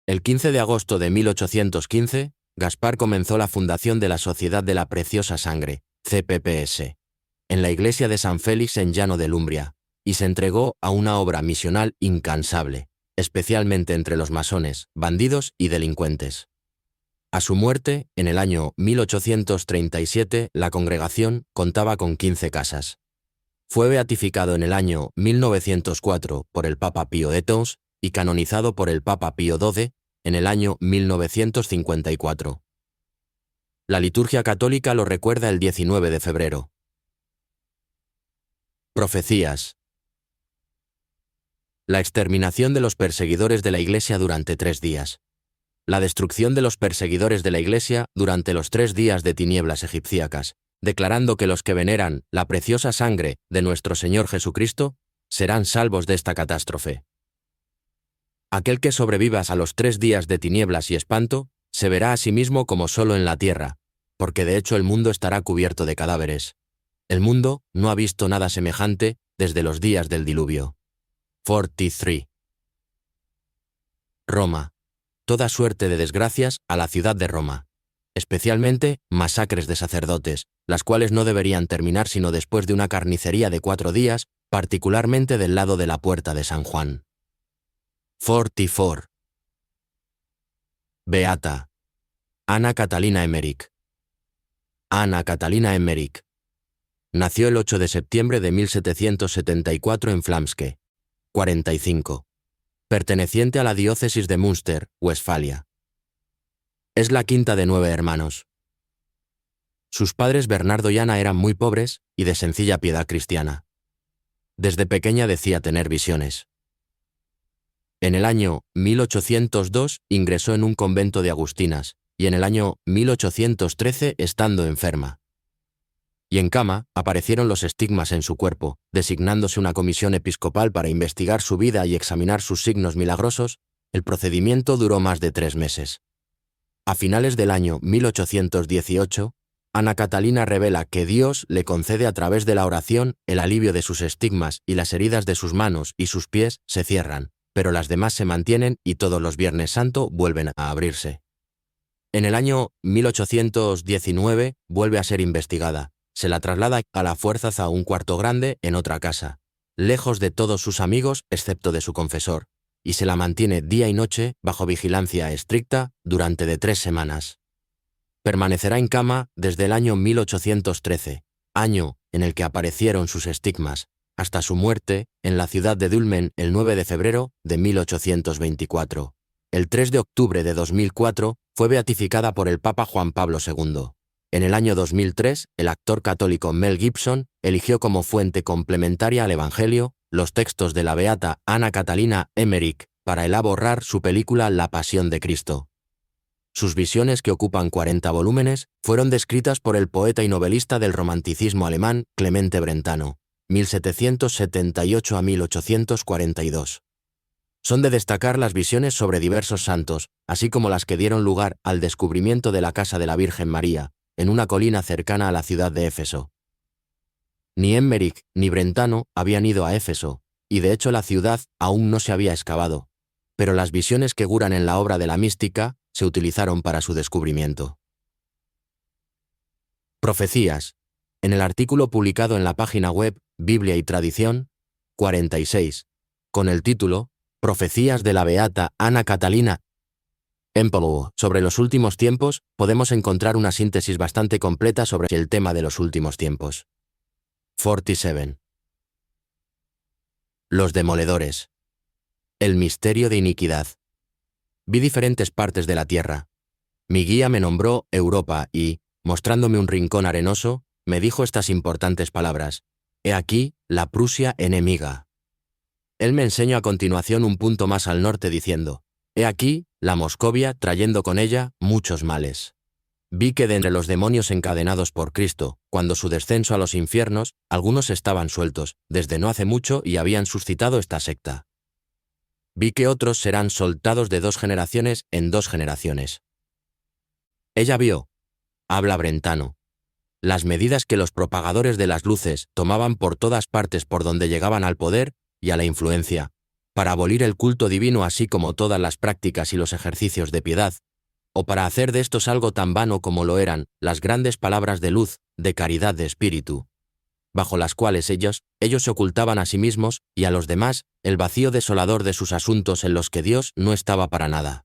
El 15 de agosto de 1815, Gaspar comenzó la fundación de la Sociedad de la Preciosa Sangre, CPPS, en la iglesia de San Félix en Llano de Lumbria, y se entregó a una obra misional incansable, especialmente entre los masones, bandidos y delincuentes. A su muerte, en el año 1837, la congregación contaba con 15 casas. Fue beatificado en el año 1904 por el Papa Pío XII y canonizado por el Papa Pío XII en el año 1954. La liturgia católica lo recuerda el 19 de febrero. Profecías. La exterminación de los perseguidores de la Iglesia durante 3 días. La destrucción de los perseguidores de la Iglesia durante los 3 días de tinieblas egipciacas, declarando que los que veneran la preciosa sangre de nuestro Señor Jesucristo serán salvos de esta catástrofe. Aquel que sobreviva a los 3 días de tinieblas y espanto, se verá a sí mismo como solo en la tierra, porque de hecho el mundo estará cubierto de cadáveres. El mundo no ha visto nada semejante desde los días del diluvio. 43. Roma. Toda suerte de desgracias a la ciudad de Roma. Especialmente masacres de sacerdotes, las cuales no deberían terminar sino después de una carnicería de 4 días, particularmente del lado de la puerta de San Juan. 44. Beata. Ana Catalina Emmerich. Ana Catalina Emmerich. Nació el 8 de septiembre de 1774 en Flamske, 45. Perteneciente a la diócesis de Münster, Westfalia. Es la quinta de 9 hermanos. Sus padres Bernardo y Ana eran muy pobres y de sencilla piedad cristiana. Desde pequeña decía tener visiones. En el año 1802 ingresó en un convento de agustinas y en el año 1813 estando enferma. Y en cama aparecieron los estigmas en su cuerpo, designándose una comisión episcopal para investigar su vida y examinar sus signos milagrosos. El procedimiento duró más de 3 meses. A finales del año 1818, Ana Catalina revela que Dios le concede a través de la oración el alivio de sus estigmas y las heridas de sus manos y sus pies se cierran, pero las demás se mantienen y todos los Viernes Santo vuelven a abrirse. En el año 1819 vuelve a ser investigada. Se la traslada a la fuerzas a un cuarto grande en otra casa, lejos de todos sus amigos excepto de su confesor, y se la mantiene día y noche bajo vigilancia estricta durante de 3 semanas. Permanecerá en cama desde el año 1813, año en el que aparecieron sus estigmas, hasta su muerte en la ciudad de Dülmen el 9 de febrero de 1824. El 3 de octubre de 2004 fue beatificada por el Papa Juan Pablo II. En el año 2003, el actor católico Mel Gibson eligió como fuente complementaria al Evangelio los textos de la beata Ana Catalina Emmerich para elaborar su película La Pasión de Cristo. Sus visiones, que ocupan 40 volúmenes, fueron descritas por el poeta y novelista del romanticismo alemán Clemente Brentano, 1778 a 1842. Son de destacar las visiones sobre diversos santos, así como las que dieron lugar al descubrimiento de la casa de la Virgen María, en una colina cercana a la ciudad de Éfeso. Ni Emmerich ni Brentano habían ido a Éfeso, y de hecho la ciudad aún no se había excavado, pero las visiones que figuran en la obra de la mística se utilizaron para su descubrimiento. Profecías. En el artículo publicado en la página web Biblia y Tradición, 46, con el título Profecías de la beata Ana Catalina Emmerich sobre los últimos tiempos, podemos encontrar una síntesis bastante completa sobre el tema de los últimos tiempos. 47. Los demoledores. El misterio de iniquidad. Vi diferentes partes de la tierra. Mi guía me nombró Europa y, mostrándome un rincón arenoso, me dijo estas importantes palabras: He aquí la Prusia enemiga. Él me enseñó a continuación un punto más al norte diciendo: He aquí la Moscovia trayendo con ella muchos males. Vi que de entre los demonios encadenados por Cristo, cuando su descenso a los infiernos, algunos estaban sueltos, desde no hace mucho, y habían suscitado esta secta. Vi que otros serán soltados de 2 generaciones en 2 generaciones. Ella vio, habla Brentano, las medidas que los propagadores de las luces tomaban por todas partes por donde llegaban al poder y a la influencia, para abolir el culto divino así como todas las prácticas y los ejercicios de piedad, o para hacer de estos algo tan vano como lo eran las grandes palabras de luz, de caridad de espíritu, bajo las cuales ellos se ocultaban a sí mismos y a los demás el vacío desolador de sus asuntos en los que Dios no estaba para nada.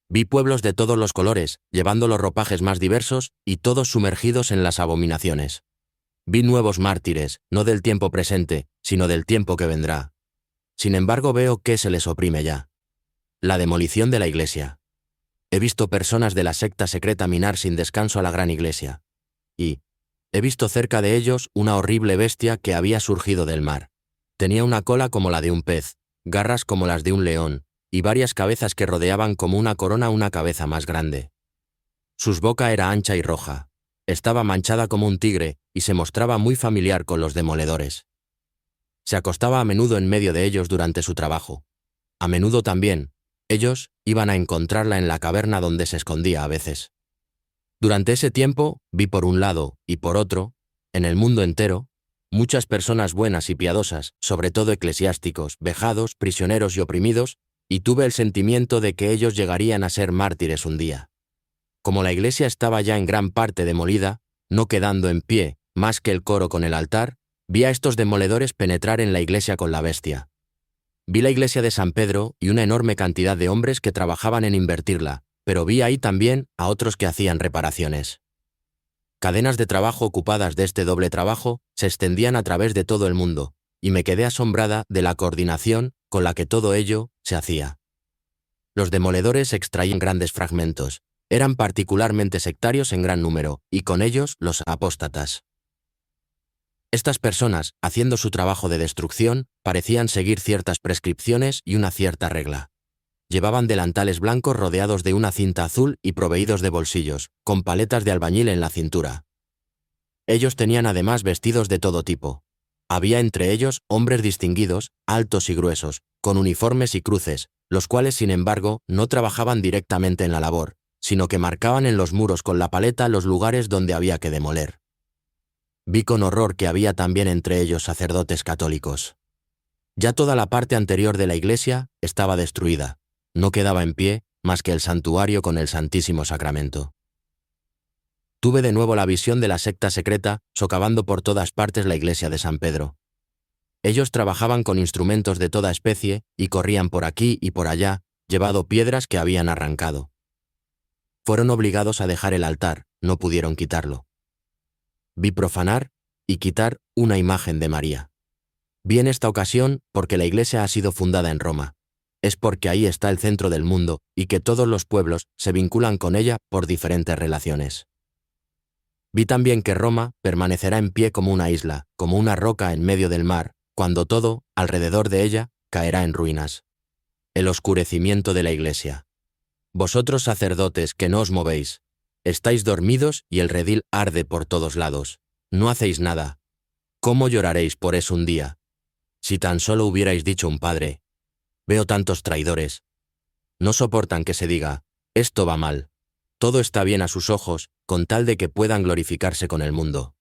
Vi pueblos de todos los colores, llevando los ropajes más diversos y todos sumergidos en las abominaciones. Vi nuevos mártires, no del tiempo presente, sino del tiempo que vendrá. Sin embargo, veo que se les oprime ya. La demolición de la Iglesia. He visto personas de la secta secreta minar sin descanso a la gran Iglesia. Y he visto cerca de ellos una horrible bestia que había surgido del mar. Tenía una cola como la de un pez, garras como las de un león, y varias cabezas que rodeaban como una corona una cabeza más grande. Su boca era ancha y roja. Estaba manchada como un tigre y se mostraba muy familiar con los demoledores. Se acostaba a menudo en medio de ellos durante su trabajo. A menudo también, ellos iban a encontrarla en la caverna donde se escondía a veces. Durante ese tiempo, vi por un lado y por otro, en el mundo entero, muchas personas buenas y piadosas, sobre todo eclesiásticos, vejados, prisioneros y oprimidos, y tuve el sentimiento de que ellos llegarían a ser mártires un día. Como la iglesia estaba ya en gran parte demolida, no quedando en pie más que el coro con el altar, vi a estos demoledores penetrar en la iglesia con la bestia. Vi la iglesia de San Pedro y una enorme cantidad de hombres que trabajaban en invertirla, pero vi ahí también a otros que hacían reparaciones. Cadenas de trabajo ocupadas de este doble trabajo se extendían a través de todo el mundo, y me quedé asombrada de la coordinación con la que todo ello se hacía. Los demoledores extraían grandes fragmentos, eran particularmente sectarios en gran número, y con ellos los apóstatas. Estas personas, haciendo su trabajo de destrucción, parecían seguir ciertas prescripciones y una cierta regla. Llevaban delantales blancos rodeados de una cinta azul y proveídos de bolsillos, con paletas de albañil en la cintura. Ellos tenían además vestidos de todo tipo. Había entre ellos hombres distinguidos, altos y gruesos, con uniformes y cruces, los cuales sin embargo no trabajaban directamente en la labor, sino que marcaban en los muros con la paleta los lugares donde había que demoler. Vi con horror que había también entre ellos sacerdotes católicos. Ya toda la parte anterior de la iglesia estaba destruida, no quedaba en pie más que el santuario con el Santísimo Sacramento. Tuve de nuevo la visión de la secta secreta socavando por todas partes la iglesia de San Pedro. Ellos trabajaban con instrumentos de toda especie y corrían por aquí y por allá, llevando piedras que habían arrancado. Fueron obligados a dejar el altar, no pudieron quitarlo. Vi profanar y quitar una imagen de María. Vi en esta ocasión porque la iglesia ha sido fundada en Roma. Es porque ahí está el centro del mundo y que todos los pueblos se vinculan con ella por diferentes relaciones. Vi también que Roma permanecerá en pie como una isla, como una roca en medio del mar, cuando todo, alrededor de ella, caerá en ruinas. El oscurecimiento de la iglesia. Vosotros sacerdotes que no os movéis, estáis dormidos y el redil arde por todos lados. No hacéis nada. ¿Cómo lloraréis por eso un día? Si tan solo hubierais dicho un padre. Veo tantos traidores. No soportan que se diga, esto va mal. Todo está bien a sus ojos, con tal de que puedan glorificarse con el mundo.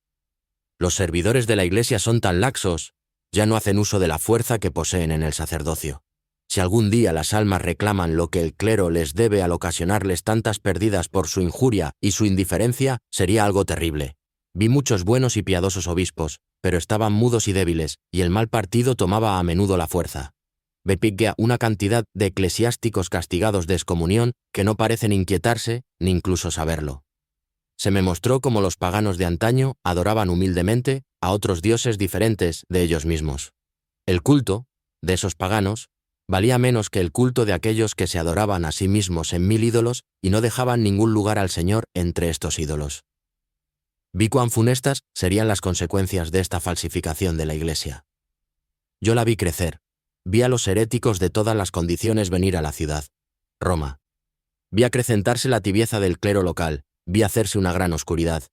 Los servidores de la iglesia son tan laxos, ya no hacen uso de la fuerza que poseen en el sacerdocio. Si algún día las almas reclaman lo que el clero les debe al ocasionarles tantas pérdidas por su injuria y su indiferencia, sería algo terrible. Vi muchos buenos y piadosos obispos, pero estaban mudos y débiles, y el mal partido tomaba a menudo la fuerza. Vi una cantidad de eclesiásticos castigados de excomunión que no parecen inquietarse ni incluso saberlo. Se me mostró cómo los paganos de antaño adoraban humildemente a otros dioses diferentes de ellos mismos. El culto de esos paganos valía menos que el culto de aquellos que se adoraban a sí mismos en 1000 ídolos y no dejaban ningún lugar al Señor entre estos ídolos. Vi cuán funestas serían las consecuencias de esta falsificación de la Iglesia. Yo la vi crecer. Vi a los heréticos de todas las condiciones venir a la ciudad, Roma. Vi acrecentarse la tibieza del clero local, vi hacerse una gran oscuridad.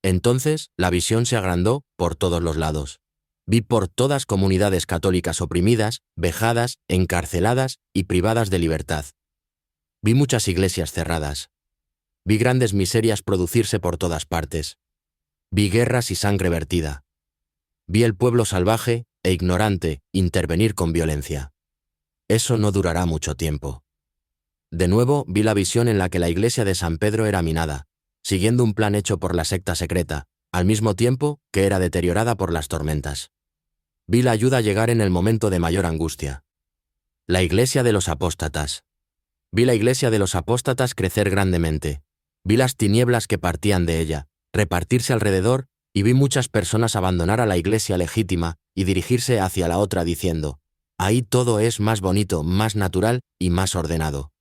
Entonces la visión se agrandó por todos los lados. Vi por todas comunidades católicas oprimidas, vejadas, encarceladas y privadas de libertad. Vi muchas iglesias cerradas. Vi grandes miserias producirse por todas partes. Vi guerras y sangre vertida. Vi el pueblo salvaje e ignorante intervenir con violencia. Eso no durará mucho tiempo. De nuevo vi la visión en la que la iglesia de San Pedro era minada, siguiendo un plan hecho por la secta secreta, al mismo tiempo que era deteriorada por las tormentas. Vi la ayuda llegar en el momento de mayor angustia. La iglesia de los apóstatas. Vi la iglesia de los apóstatas crecer grandemente. Vi las tinieblas que partían de ella, repartirse alrededor, y vi muchas personas abandonar a la iglesia legítima y dirigirse hacia la otra diciendo, ahí todo es más bonito, más natural y más ordenado.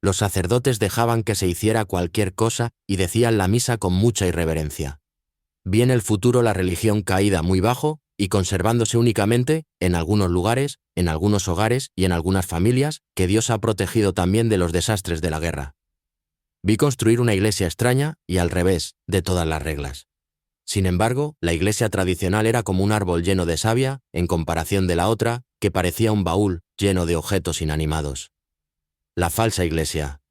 Los sacerdotes dejaban que se hiciera cualquier cosa y decían la misa con mucha irreverencia. Vi en el futuro la religión caída muy bajo y conservándose únicamente, en algunos lugares, en algunos hogares y en algunas familias, que Dios ha protegido también de los desastres de la guerra. Vi construir una iglesia extraña y al revés de todas las reglas. Sin embargo, la iglesia tradicional era como un árbol lleno de savia, en comparación de la otra, que parecía un baúl lleno de objetos inanimados. La falsa iglesia.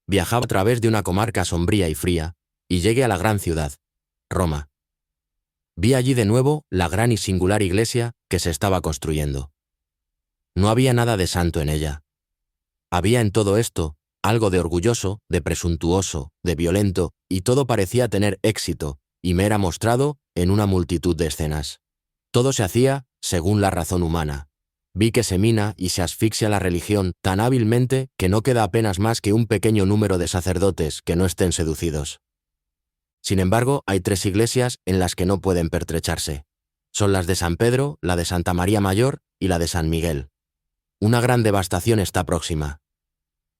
Viajaba a través de una comarca sombría y fría, y llegué a la gran ciudad, Roma. Vi allí de nuevo la gran y singular iglesia que se estaba construyendo. No había nada de santo en ella. Había en todo esto algo de orgulloso, de presuntuoso, de violento, y todo parecía tener éxito, y me era mostrado en una multitud de escenas. Todo se hacía según la razón humana. Vi que se mina y se asfixia la religión tan hábilmente que no queda apenas más que un pequeño número de sacerdotes que no estén seducidos. Sin embargo, hay 3 iglesias en las que no pueden pertrecharse. Son las de San Pedro, la de Santa María Mayor y la de San Miguel. Una gran devastación está próxima.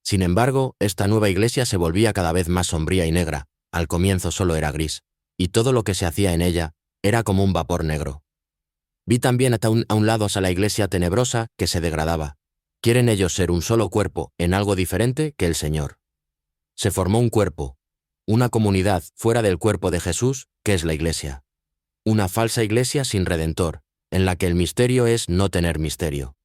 Sin embargo, esta nueva iglesia se volvía cada vez más sombría y negra. Al comienzo solo era gris, y todo lo que se hacía en ella era como un vapor negro. Vi también a un lado a la iglesia tenebrosa que se degradaba. Quieren ellos ser un solo cuerpo en algo diferente que el Señor. Se formó un cuerpo, una comunidad fuera del cuerpo de Jesús, que es la iglesia. Una falsa iglesia sin redentor, en la que el misterio es no tener misterio.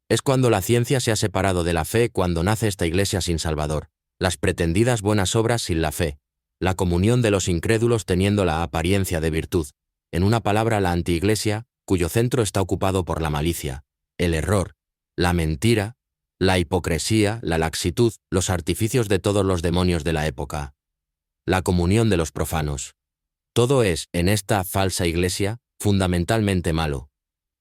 Es cuando la ciencia se ha separado de la fe cuando nace esta iglesia sin Salvador, las pretendidas buenas obras sin la fe, la comunión de los incrédulos teniendo la apariencia de virtud, en una palabra la antiiglesia, cuyo centro está ocupado por la malicia, el error, la mentira, la hipocresía, la laxitud, los artificios de todos los demonios de la época. La comunión de los profanos. Todo es, en esta falsa iglesia, fundamentalmente malo.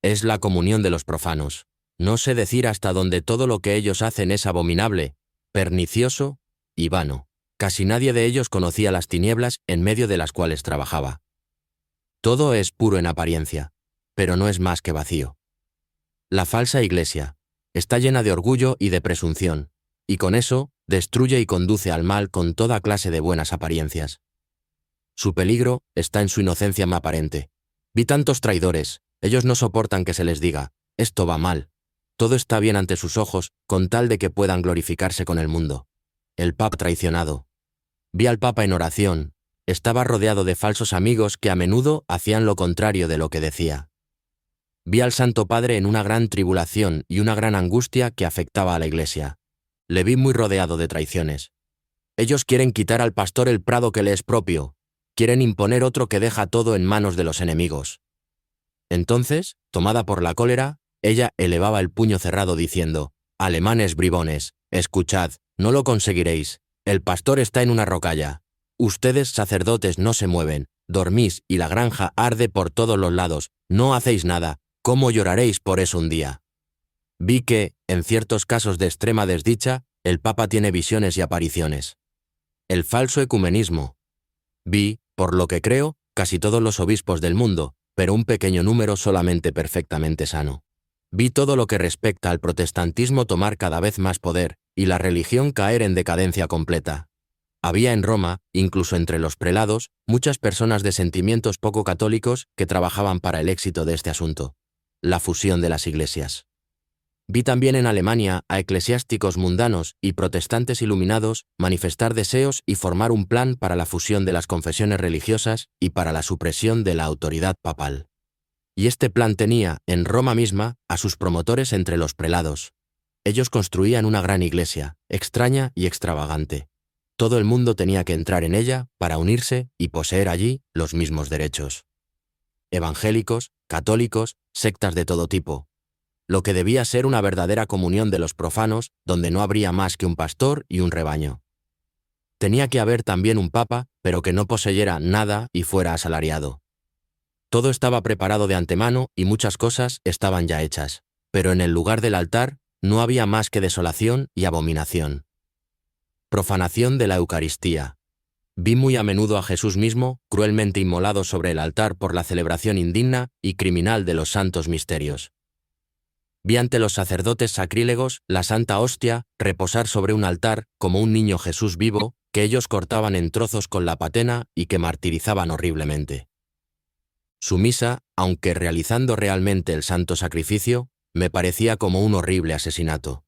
Es la comunión de los profanos. No sé decir hasta dónde todo lo que ellos hacen es abominable, pernicioso y vano. Casi nadie de ellos conocía las tinieblas en medio de las cuales trabajaba. Todo es puro en apariencia, pero no es más que vacío. La falsa iglesia está llena de orgullo y de presunción, y con eso destruye y conduce al mal con toda clase de buenas apariencias. Su peligro está en su inocencia más aparente. Vi tantos traidores, ellos no soportan que se les diga, esto va mal. Todo está bien ante sus ojos, con tal de que puedan glorificarse con el mundo. El Papa traicionado. Vi al Papa en oración. Estaba rodeado de falsos amigos que a menudo hacían lo contrario de lo que decía. Vi al Santo Padre en una gran tribulación y una gran angustia que afectaba a la Iglesia. Le vi muy rodeado de traiciones. Ellos quieren quitar al pastor el prado que le es propio. Quieren imponer otro que deja todo en manos de los enemigos. Entonces, tomada por la cólera, ella elevaba el puño cerrado diciendo, «Alemanes bribones, escuchad, no lo conseguiréis. El pastor está en una rocalla. Ustedes, sacerdotes, no se mueven. Dormís y la granja arde por todos los lados. No hacéis nada. ¿Cómo lloraréis por eso un día?» Vi que, en ciertos casos de extrema desdicha, el Papa tiene visiones y apariciones. El falso ecumenismo. Vi, por lo que creo, casi todos los obispos del mundo, pero un pequeño número solamente perfectamente sano. Vi todo lo que respecta al protestantismo tomar cada vez más poder, y la religión caer en decadencia completa. Había en Roma, incluso entre los prelados, muchas personas de sentimientos poco católicos que trabajaban para el éxito de este asunto. La fusión de las iglesias. Vi también en Alemania a eclesiásticos mundanos y protestantes iluminados manifestar deseos y formar un plan para la fusión de las confesiones religiosas y para la supresión de la autoridad papal. Y este plan tenía, en Roma misma, a sus promotores entre los prelados. Ellos construían una gran iglesia, extraña y extravagante. Todo el mundo tenía que entrar en ella para unirse y poseer allí los mismos derechos. Evangélicos, católicos, sectas de todo tipo. lo que debía ser una verdadera comunión de los profanos, donde no habría más que un pastor y un rebaño. Tenía que haber también un papa, pero que no poseyera nada y fuera asalariado. Todo estaba preparado de antemano y muchas cosas estaban ya hechas, pero en el lugar del altar no había más que desolación y abominación. Profanación de la Eucaristía. Vi muy a menudo a Jesús mismo, cruelmente inmolado sobre el altar por la celebración indigna y criminal de los santos misterios. Vi ante los sacerdotes sacrílegos la santa hostia reposar sobre un altar como un niño Jesús vivo, que ellos cortaban en trozos con la patena y que martirizaban horriblemente. Su misa, aunque realizando realmente el santo sacrificio, me parecía como un horrible asesinato.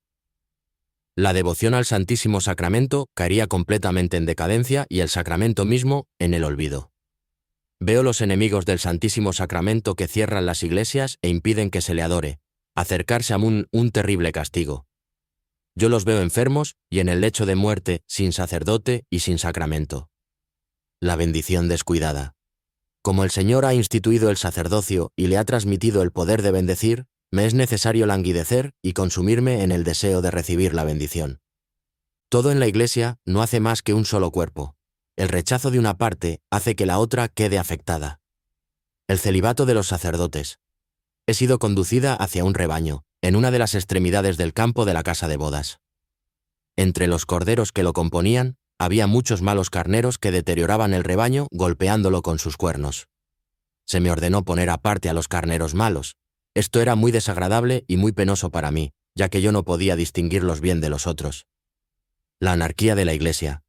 La devoción al Santísimo Sacramento caería completamente en decadencia y el sacramento mismo en el olvido. Veo los enemigos del Santísimo Sacramento que cierran las iglesias e impiden que se le adore, acercarse a un terrible castigo. Yo los veo enfermos y en el lecho de muerte, sin sacerdote y sin sacramento. La bendición descuidada. Como el Señor ha instituido el sacerdocio y le ha transmitido el poder de bendecir, me es necesario languidecer y consumirme en el deseo de recibir la bendición. Todo en la Iglesia no hace más que un solo cuerpo. El rechazo de una parte hace que la otra quede afectada. El celibato de los sacerdotes. He sido conducida hacia un rebaño, en una de las extremidades del campo de la casa de bodas. Entre los corderos que lo componían, había muchos malos carneros que deterioraban el rebaño golpeándolo con sus cuernos. Se me ordenó poner aparte a los carneros malos. Esto era muy desagradable y muy penoso para mí, ya que yo no podía distinguirlos bien de los otros. La anarquía de la Iglesia.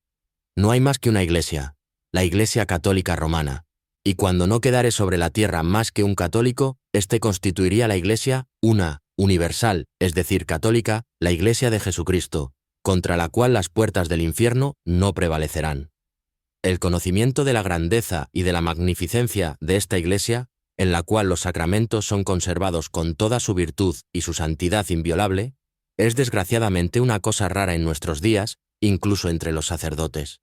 No hay más que una Iglesia, la Iglesia Católica Romana, y cuando no quedare sobre la tierra más que un católico, éste constituiría la Iglesia, una, universal, es decir, católica, la Iglesia de Jesucristo, contra la cual las puertas del infierno no prevalecerán. El conocimiento de la grandeza y de la magnificencia de esta Iglesia, en la cual los sacramentos son conservados con toda su virtud y su santidad inviolable, es desgraciadamente una cosa rara en nuestros días, incluso entre los sacerdotes.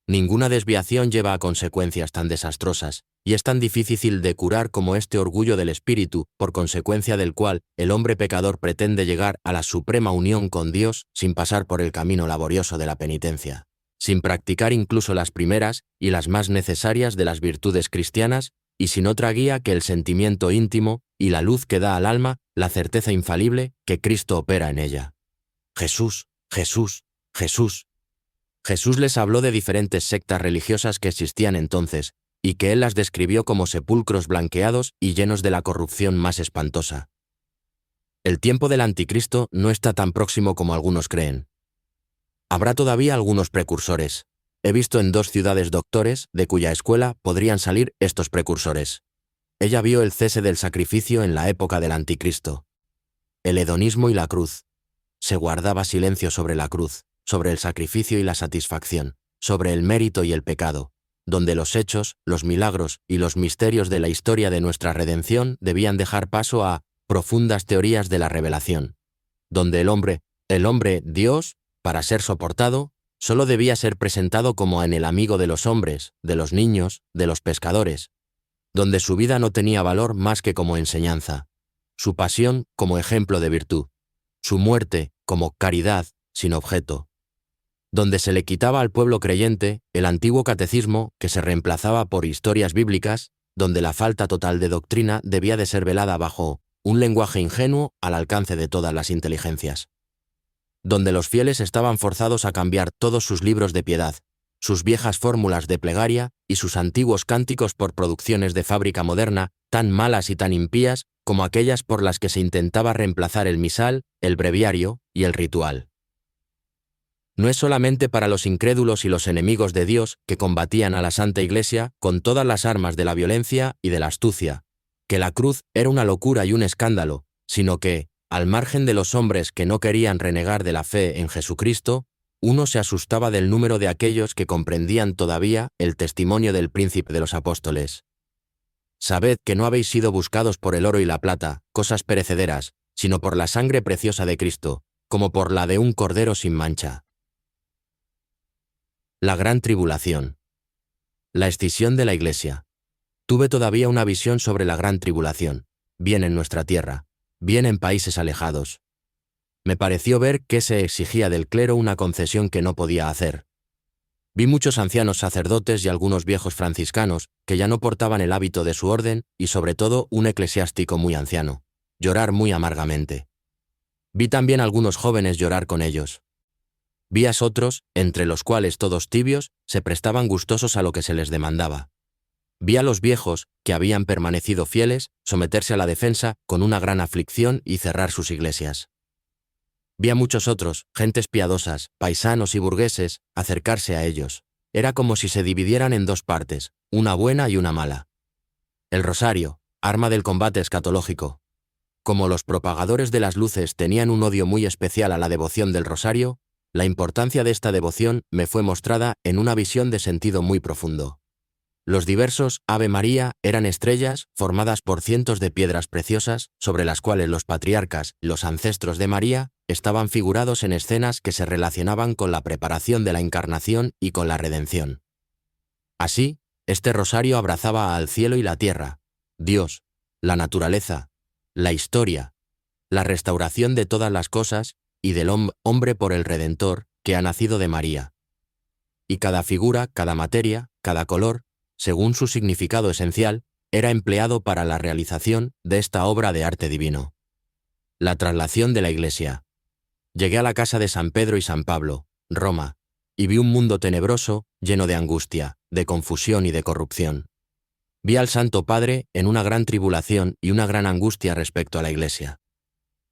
Ninguna desviación lleva a consecuencias tan desastrosas, y es tan difícil de curar como este orgullo del espíritu, por consecuencia del cual el hombre pecador pretende llegar a la suprema unión con Dios sin pasar por el camino laborioso de la penitencia, sin practicar incluso las primeras y las más necesarias de las virtudes cristianas, y sin otra guía que el sentimiento íntimo y la luz que da al alma la certeza infalible que Cristo opera en ella. Jesús, Jesús, Jesús. Jesús les habló de diferentes sectas religiosas que existían entonces, y que él las describió como sepulcros blanqueados y llenos de la corrupción más espantosa. El tiempo del anticristo no está tan próximo como algunos creen. Habrá todavía algunos precursores. He visto en 2 ciudades doctores, de cuya escuela podrían salir estos precursores. Ella vio el cese del sacrificio en la época del anticristo. El hedonismo y la cruz. Se guardaba silencio sobre la cruz, sobre el sacrificio y la satisfacción, sobre el mérito y el pecado, donde los hechos, los milagros y los misterios de la historia de nuestra redención debían dejar paso a profundas teorías de la revelación, donde el hombre, Dios, para ser soportado, solo debía ser presentado como en el amigo de los hombres, de los niños, de los pescadores, donde su vida no tenía valor más que como enseñanza, su pasión como ejemplo de virtud, su muerte como caridad sin objeto, donde se le quitaba al pueblo creyente el antiguo catecismo que se reemplazaba por historias bíblicas, donde la falta total de doctrina debía de ser velada bajo un lenguaje ingenuo al alcance de todas las inteligencias, donde los fieles estaban forzados a cambiar todos sus libros de piedad, sus viejas fórmulas de plegaria y sus antiguos cánticos por producciones de fábrica moderna, tan malas y tan impías como aquellas por las que se intentaba reemplazar el misal, el breviario y el ritual. No es solamente para los incrédulos y los enemigos de Dios que combatían a la Santa Iglesia con todas las armas de la violencia y de la astucia, que la cruz era una locura y un escándalo, sino que, al margen de los hombres que no querían renegar de la fe en Jesucristo, uno se asustaba del número de aquellos que comprendían todavía el testimonio del Príncipe de los Apóstoles. Sabed que no habéis sido buscados por el oro y la plata, cosas perecederas, sino por la sangre preciosa de Cristo, como por la de un cordero sin mancha. La gran tribulación. La escisión de la Iglesia. Tuve todavía una visión sobre la gran tribulación, bien en nuestra tierra, bien en países alejados. Me pareció ver que se exigía del clero una concesión que no podía hacer. Vi muchos ancianos sacerdotes y algunos viejos franciscanos que ya no portaban el hábito de su orden y sobre todo un eclesiástico muy anciano, llorar muy amargamente. Vi también algunos jóvenes llorar con ellos. Vi a otros, entre los cuales todos tibios, se prestaban gustosos a lo que se les demandaba. Vi a los viejos, que habían permanecido fieles, someterse a la defensa con una gran aflicción y cerrar sus iglesias. Vi a muchos otros, gentes piadosas, paisanos y burgueses, acercarse a ellos. Era como si se dividieran en dos partes, una buena y una mala. El rosario, arma del combate escatológico. Como los propagadores de las luces tenían un odio muy especial a la devoción del rosario, la importancia de esta devoción me fue mostrada en una visión de sentido muy profundo. Los diversos Ave María eran estrellas formadas por cientos de piedras preciosas sobre las cuales los patriarcas, los ancestros de María, estaban figurados en escenas que se relacionaban con la preparación de la encarnación y con la redención. Así, este rosario abrazaba al cielo y la tierra, Dios, la naturaleza, la historia, la restauración de todas las cosas y del hombre por el Redentor que ha nacido de María. Y cada figura, cada materia, cada color, según su significado esencial, era empleado para la realización de esta obra de arte divino. La traslación de la Iglesia. Llegué a la casa de San Pedro y San Pablo, Roma, y vi un mundo tenebroso, lleno de angustia, de confusión y de corrupción. Vi al Santo Padre en una gran tribulación y una gran angustia respecto a la Iglesia.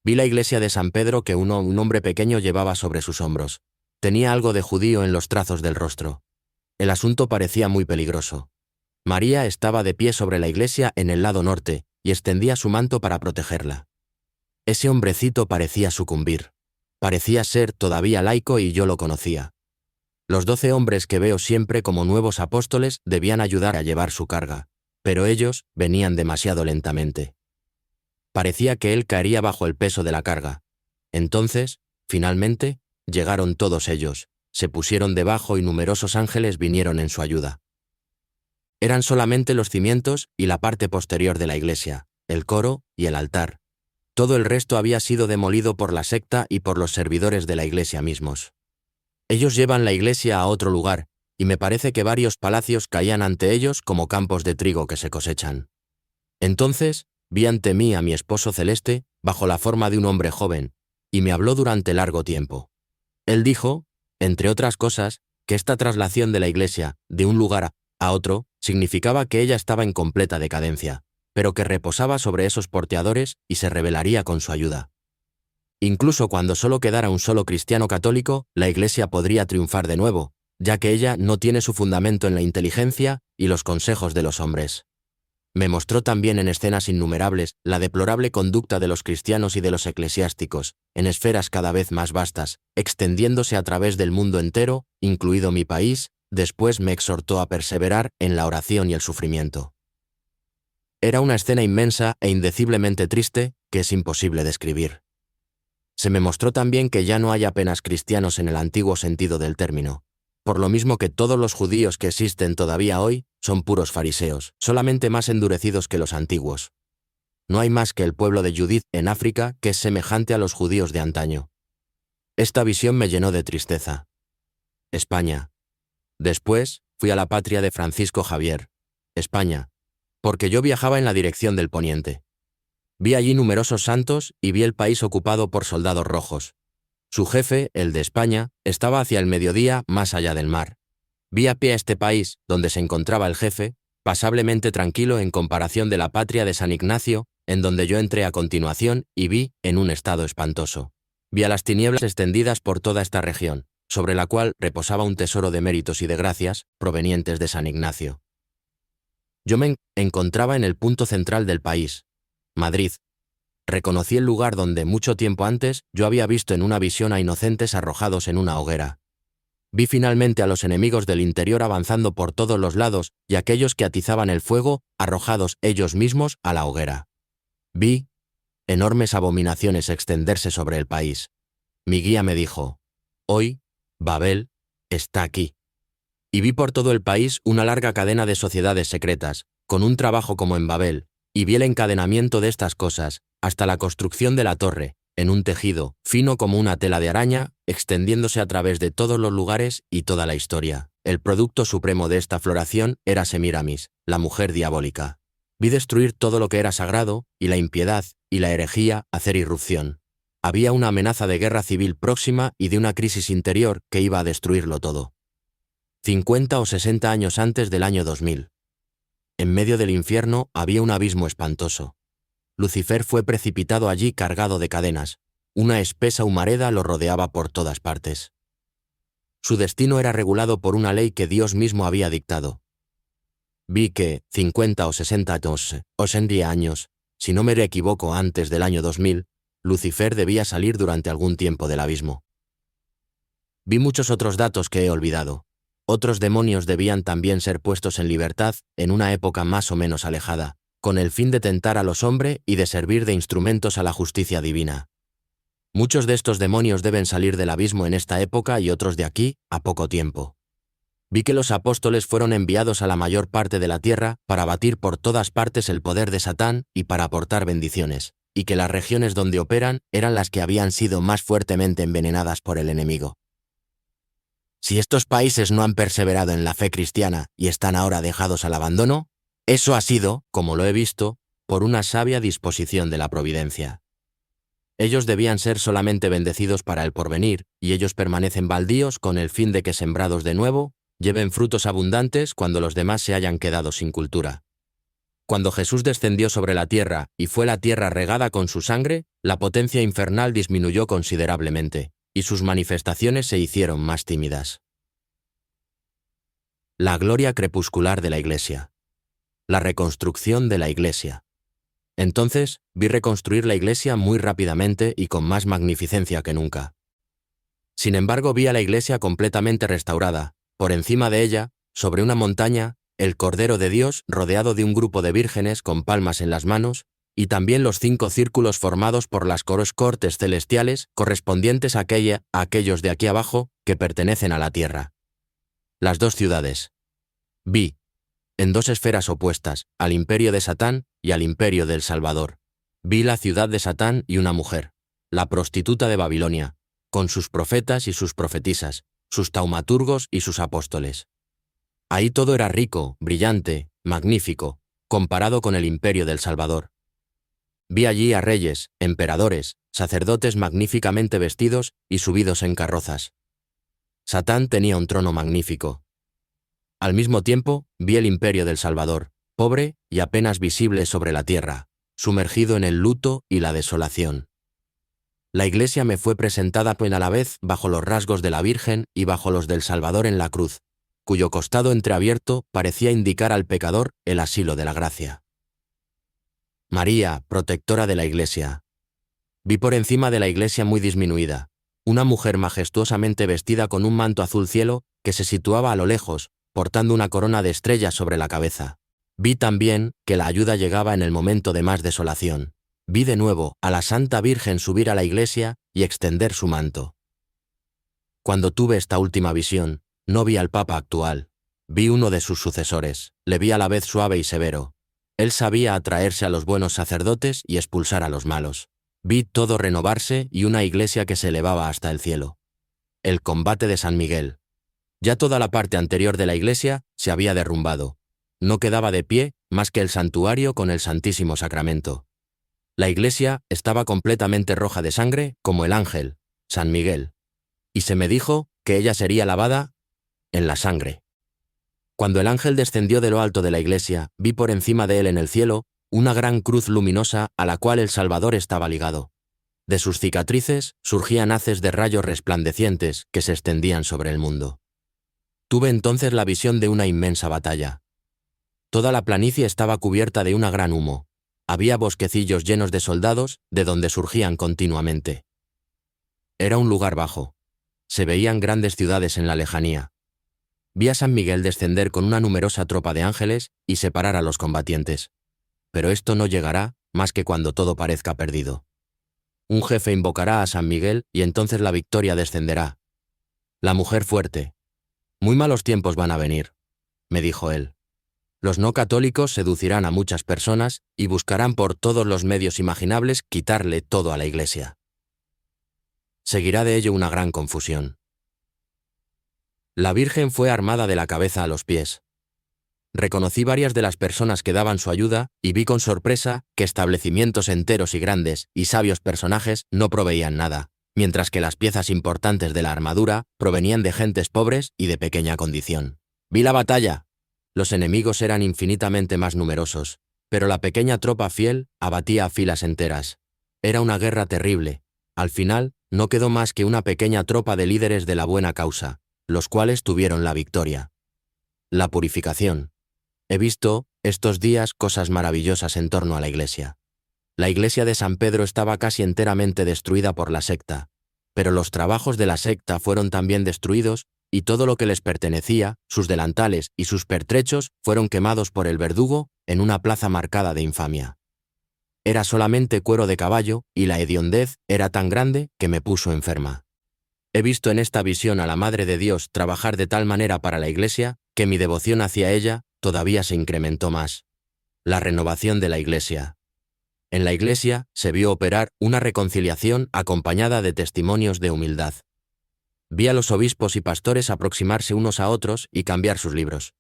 Vi la iglesia de San Pedro que un hombre pequeño llevaba sobre sus hombros. Tenía algo de judío en los trazos del rostro. El asunto parecía muy peligroso. María estaba de pie sobre la iglesia en el lado norte y extendía su manto para protegerla. Ese hombrecito parecía sucumbir. Parecía ser todavía laico y yo lo conocía. Los 12 hombres que veo siempre como nuevos apóstoles debían ayudar a llevar su carga, pero ellos venían demasiado lentamente. Parecía que él caería bajo el peso de la carga. Entonces, finalmente, llegaron todos ellos, se pusieron debajo y numerosos ángeles vinieron en su ayuda. Eran solamente los cimientos y la parte posterior de la iglesia, el coro y el altar. Todo el resto había sido demolido por la secta y por los servidores de la iglesia mismos. Ellos llevan la iglesia a otro lugar, y me parece que varios palacios caían ante ellos como campos de trigo que se cosechan. Entonces, vi ante mí a mi esposo celeste bajo la forma de un hombre joven, y me habló durante largo tiempo. Él dijo, entre otras cosas, que esta traslación de la iglesia de un lugar a otro significaba que ella estaba en completa decadencia, pero que reposaba sobre esos porteadores y se rebelaría con su ayuda. Incluso cuando solo quedara un solo cristiano católico, la iglesia podría triunfar de nuevo, ya que ella no tiene su fundamento en la inteligencia y los consejos de los hombres. Me mostró también en escenas innumerables la deplorable conducta de los cristianos y de los eclesiásticos, en esferas cada vez más vastas, extendiéndose a través del mundo entero, incluido mi país. Después me exhortó a perseverar en la oración y el sufrimiento. Era una escena inmensa e indeciblemente triste que es imposible describir. Se me mostró también que ya no hay apenas cristianos en el antiguo sentido del término, por lo mismo que todos los judíos que existen todavía hoy son puros fariseos, solamente más endurecidos que los antiguos. No hay más que el pueblo de Judith en África que es semejante a los judíos de antaño. Esta visión me llenó de tristeza. España. Después fui a la patria de Francisco Javier, España, porque yo viajaba en la dirección del poniente. Vi allí numerosos santos y vi el país ocupado por soldados rojos. Su jefe, el de España, estaba hacia el mediodía más allá del mar. Vi a pie a este país, donde se encontraba el jefe, pasablemente tranquilo en comparación de la patria de San Ignacio, en donde yo entré a continuación y vi en un estado espantoso. Vi a las tinieblas extendidas por toda esta región, sobre la cual reposaba un tesoro de méritos y de gracias provenientes de San Ignacio. Yo me encontraba en el punto central del país, Madrid. Reconocí el lugar donde mucho tiempo antes yo había visto en una visión a inocentes arrojados en una hoguera. Vi finalmente a los enemigos del interior avanzando por todos los lados y aquellos que atizaban el fuego arrojados ellos mismos a la hoguera. Vi enormes abominaciones extenderse sobre el país. Mi guía me dijo, hoy, Babel está aquí. Y vi por todo el país una larga cadena de sociedades secretas, con un trabajo como en Babel, y vi el encadenamiento de estas cosas, hasta la construcción de la torre, en un tejido, fino como una tela de araña, extendiéndose a través de todos los lugares y toda la historia. El producto supremo de esta floración era Semiramis, la mujer diabólica. Vi destruir todo lo que era sagrado, y la impiedad, y la herejía hacer irrupción. Había una amenaza de guerra civil próxima y de una crisis interior que iba a destruirlo todo. 50 o 60 años antes del año 2000. En medio del infierno había un abismo espantoso. Lucifer fue precipitado allí cargado de cadenas. Una espesa humareda lo rodeaba por todas partes. Su destino era regulado por una ley que Dios mismo había dictado. Vi que, 50 o 60 años, si no me equivoco antes del año 2000, Lucifer debía salir durante algún tiempo del abismo. Vi muchos otros datos que he olvidado. Otros demonios debían también ser puestos en libertad en una época más o menos alejada, con el fin de tentar a los hombres y de servir de instrumentos a la justicia divina. Muchos de estos demonios deben salir del abismo en esta época y otros de aquí a poco tiempo. Vi que los apóstoles fueron enviados a la mayor parte de la tierra para batir por todas partes el poder de Satán y para aportar bendiciones, y que las regiones donde operan eran las que habían sido más fuertemente envenenadas por el enemigo. Si estos países no han perseverado en la fe cristiana y están ahora dejados al abandono, eso ha sido, como lo he visto, por una sabia disposición de la providencia. Ellos debían ser solamente bendecidos para el porvenir, y ellos permanecen baldíos con el fin de que, sembrados de nuevo, lleven frutos abundantes cuando los demás se hayan quedado sin cultura. Cuando Jesús descendió sobre la tierra y fue la tierra regada con su sangre, la potencia infernal disminuyó considerablemente, y sus manifestaciones se hicieron más tímidas. La gloria crepuscular de la Iglesia. La reconstrucción de la Iglesia. Entonces, vi reconstruir la Iglesia muy rápidamente y con más magnificencia que nunca. Sin embargo, vi a la Iglesia completamente restaurada. Por encima de ella, sobre una montaña, el Cordero de Dios rodeado de un grupo de vírgenes con palmas en las manos, y también los 5 círculos formados por las cortes celestiales correspondientes a aquellos de aquí abajo que pertenecen a la tierra. Las 2 ciudades. Vi, en 2 esferas opuestas, al imperio de Satán y al imperio del Salvador. Vi la ciudad de Satán y una mujer, la prostituta de Babilonia, con sus profetas y sus profetisas, sus taumaturgos y sus apóstoles. Ahí todo era rico, brillante, magnífico, comparado con el imperio del Salvador. Vi allí a reyes, emperadores, sacerdotes magníficamente vestidos y subidos en carrozas. Satán tenía un trono magnífico. Al mismo tiempo, vi el imperio del Salvador, pobre y apenas visible sobre la tierra, sumergido en el luto y la desolación. La Iglesia me fue presentada a la vez bajo los rasgos de la Virgen y bajo los del Salvador en la cruz, cuyo costado entreabierto parecía indicar al pecador el asilo de la gracia. María, protectora de la Iglesia. Vi por encima de la Iglesia muy disminuida, una mujer majestuosamente vestida con un manto azul cielo que se situaba a lo lejos, portando una corona de estrellas sobre la cabeza. Vi también que la ayuda llegaba en el momento de más desolación. Vi de nuevo a la Santa Virgen subir a la Iglesia y extender su manto. Cuando tuve esta última visión, no vi al Papa actual, vi uno de sus sucesores, le vi a la vez suave y severo. Él sabía atraerse a los buenos sacerdotes y expulsar a los malos. Vi todo renovarse y una Iglesia que se elevaba hasta el cielo. El combate de San Miguel. Ya toda la parte anterior de la Iglesia se había derrumbado. No quedaba de pie más que el santuario con el Santísimo Sacramento. La Iglesia estaba completamente roja de sangre como el ángel, San Miguel. Y se me dijo que ella sería lavada en la sangre. Cuando el ángel descendió de lo alto de la Iglesia, vi por encima de él en el cielo una gran cruz luminosa a la cual el Salvador estaba ligado. De sus cicatrices surgían haces de rayos resplandecientes que se extendían sobre el mundo. Tuve entonces la visión de una inmensa batalla. Toda la planicie estaba cubierta de una gran humo. Había bosquecillos llenos de soldados de donde surgían continuamente. Era un lugar bajo. Se veían grandes ciudades en la lejanía. Vi a San Miguel descender con una numerosa tropa de ángeles y separar a los combatientes. Pero esto no llegará más que cuando todo parezca perdido. Un jefe invocará a San Miguel y entonces la victoria descenderá. La mujer fuerte. Muy malos tiempos van a venir, me dijo él. Los no católicos seducirán a muchas personas y buscarán por todos los medios imaginables quitarle todo a la Iglesia. Seguirá de ello una gran confusión. La Virgen fue armada de la cabeza a los pies. Reconocí varias de las personas que daban su ayuda y vi con sorpresa que establecimientos enteros y grandes y sabios personajes no proveían nada, mientras que las piezas importantes de la armadura provenían de gentes pobres y de pequeña condición. Vi la batalla. Los enemigos eran infinitamente más numerosos, pero la pequeña tropa fiel abatía a filas enteras. Era una guerra terrible. Al final, no quedó más que una pequeña tropa de líderes de la buena causa, los cuales tuvieron la victoria. La purificación. He visto, estos días, cosas maravillosas en torno a la Iglesia. La Iglesia de San Pedro estaba casi enteramente destruida por la secta, pero los trabajos de la secta fueron también destruidos y todo lo que les pertenecía, sus delantales y sus pertrechos, fueron quemados por el verdugo en una plaza marcada de infamia. Era solamente cuero de caballo y la hediondez era tan grande que me puso enferma. He visto en esta visión a la Madre de Dios trabajar de tal manera para la Iglesia que mi devoción hacia ella todavía se incrementó más. La renovación de la Iglesia. En la Iglesia se vio operar una reconciliación acompañada de testimonios de humildad. Vi a los obispos y pastores aproximarse unos a otros y cambiar sus libros.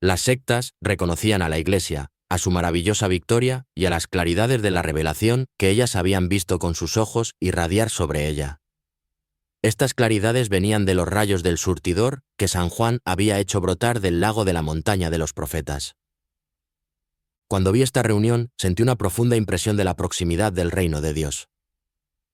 Las sectas reconocían a la Iglesia, a su maravillosa victoria y a las claridades de la revelación que ellas habían visto con sus ojos irradiar sobre ella. Estas claridades venían de los rayos del surtidor que San Juan había hecho brotar del lago de la montaña de los profetas. Cuando vi esta reunión, sentí una profunda impresión de la proximidad del reino de Dios.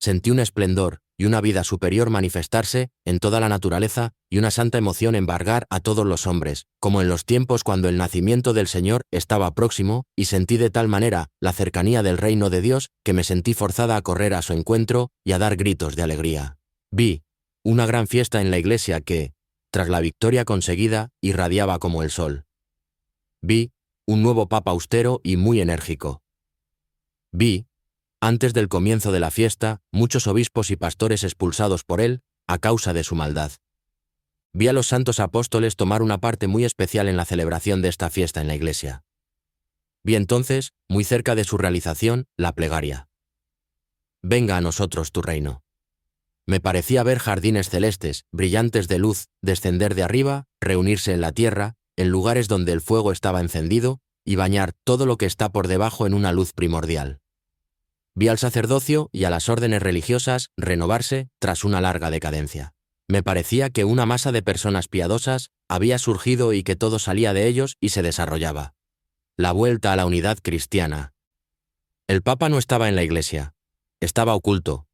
Sentí un esplendor y una vida superior manifestarse en toda la naturaleza y una santa emoción embargar a todos los hombres, como en los tiempos cuando el nacimiento del Señor estaba próximo, y sentí de tal manera la cercanía del reino de Dios que me sentí forzada a correr a su encuentro y a dar gritos de alegría. Vi una gran fiesta en la Iglesia que, tras la victoria conseguida, irradiaba como el sol. Vi un nuevo Papa austero y muy enérgico. Vi, antes del comienzo de la fiesta, muchos obispos y pastores expulsados por él a causa de su maldad. Vi a los santos apóstoles tomar una parte muy especial en la celebración de esta fiesta en la Iglesia. Vi entonces, muy cerca de su realización, la plegaria. Venga a nosotros tu reino. Me parecía ver jardines celestes, brillantes de luz, descender de arriba, reunirse en la tierra, en lugares donde el fuego estaba encendido, y bañar todo lo que está por debajo en una luz primordial. Vi al sacerdocio y a las órdenes religiosas renovarse tras una larga decadencia. Me parecía que una masa de personas piadosas había surgido y que todo salía de ellos y se desarrollaba. La vuelta a la unidad cristiana. El Papa no estaba en la Iglesia. Estaba oculto.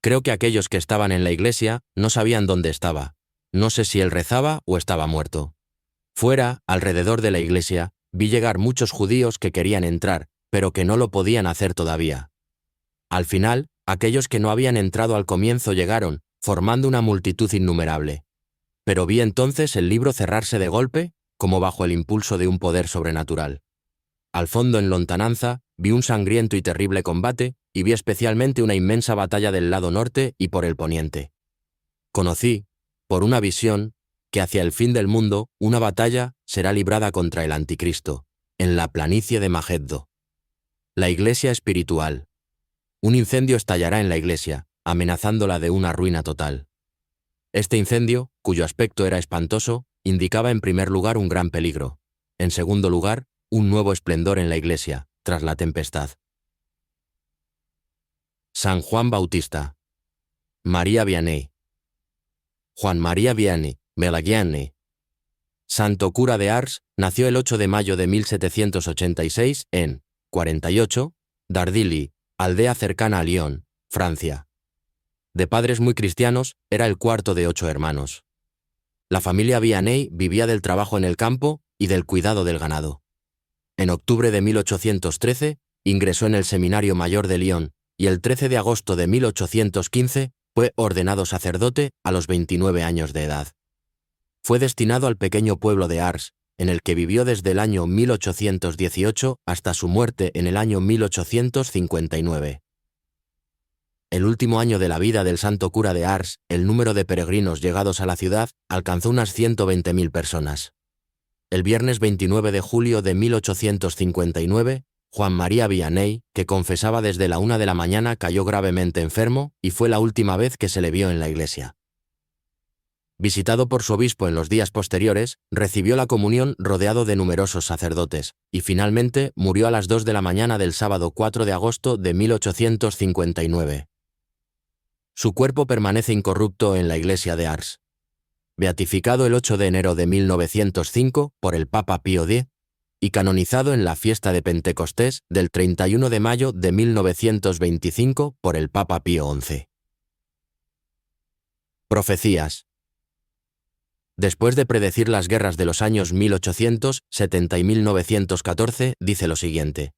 Creo que aquellos que estaban en la Iglesia no sabían dónde estaba. No sé si él rezaba o estaba muerto. Fuera, alrededor de la Iglesia, vi llegar muchos judíos que querían entrar, pero que no lo podían hacer todavía. Al final, aquellos que no habían entrado al comienzo llegaron, formando una multitud innumerable. Pero vi entonces el libro cerrarse de golpe, como bajo el impulso de un poder sobrenatural. Al fondo, en lontananza, vi un sangriento y terrible combate, y vi especialmente una inmensa batalla del lado norte y por el poniente. Conocí, por una visión, que hacia el fin del mundo una batalla será librada contra el anticristo, en la planicie de Mageddo. La Iglesia espiritual. Un incendio estallará en la Iglesia, amenazándola de una ruina total. Este incendio, cuyo aspecto era espantoso, indicaba en primer lugar un gran peligro. En segundo lugar, un nuevo esplendor en la Iglesia, tras la tempestad. San Juan Bautista. María Vianney. Juan María Vianney, Melagiane. Santo cura de Ars, nació el 8 de mayo de 1786 en 48, Dardilly, aldea cercana a Lyon, Francia. De padres muy cristianos, era el cuarto de 8 hermanos. La familia Vianney vivía del trabajo en el campo y del cuidado del ganado. En octubre de 1813, ingresó en el Seminario Mayor de Lyon y el 13 de agosto de 1815 fue ordenado sacerdote a los 29 años de edad. Fue destinado al pequeño pueblo de Ars, en el que vivió desde el año 1818 hasta su muerte en el año 1859. El último año de la vida del santo cura de Ars, el número de peregrinos llegados a la ciudad alcanzó unas 120.000 personas. El viernes 29 de julio de 1859, Juan María Vianney, que confesaba desde la 1 de la mañana, cayó gravemente enfermo y fue la última vez que se le vio en la iglesia. Visitado por su obispo en los días posteriores, recibió la comunión rodeado de numerosos sacerdotes, y finalmente murió a las 2 de la mañana del sábado 4 de agosto de 1859. Su cuerpo permanece incorrupto en la iglesia de Ars. Beatificado el 8 de enero de 1905 por el Papa Pío X, y canonizado en la fiesta de Pentecostés del 31 de mayo de 1925 por el Papa Pío XI. Profecías. Después de predecir las guerras de los años 1870 y 1914, dice lo siguiente: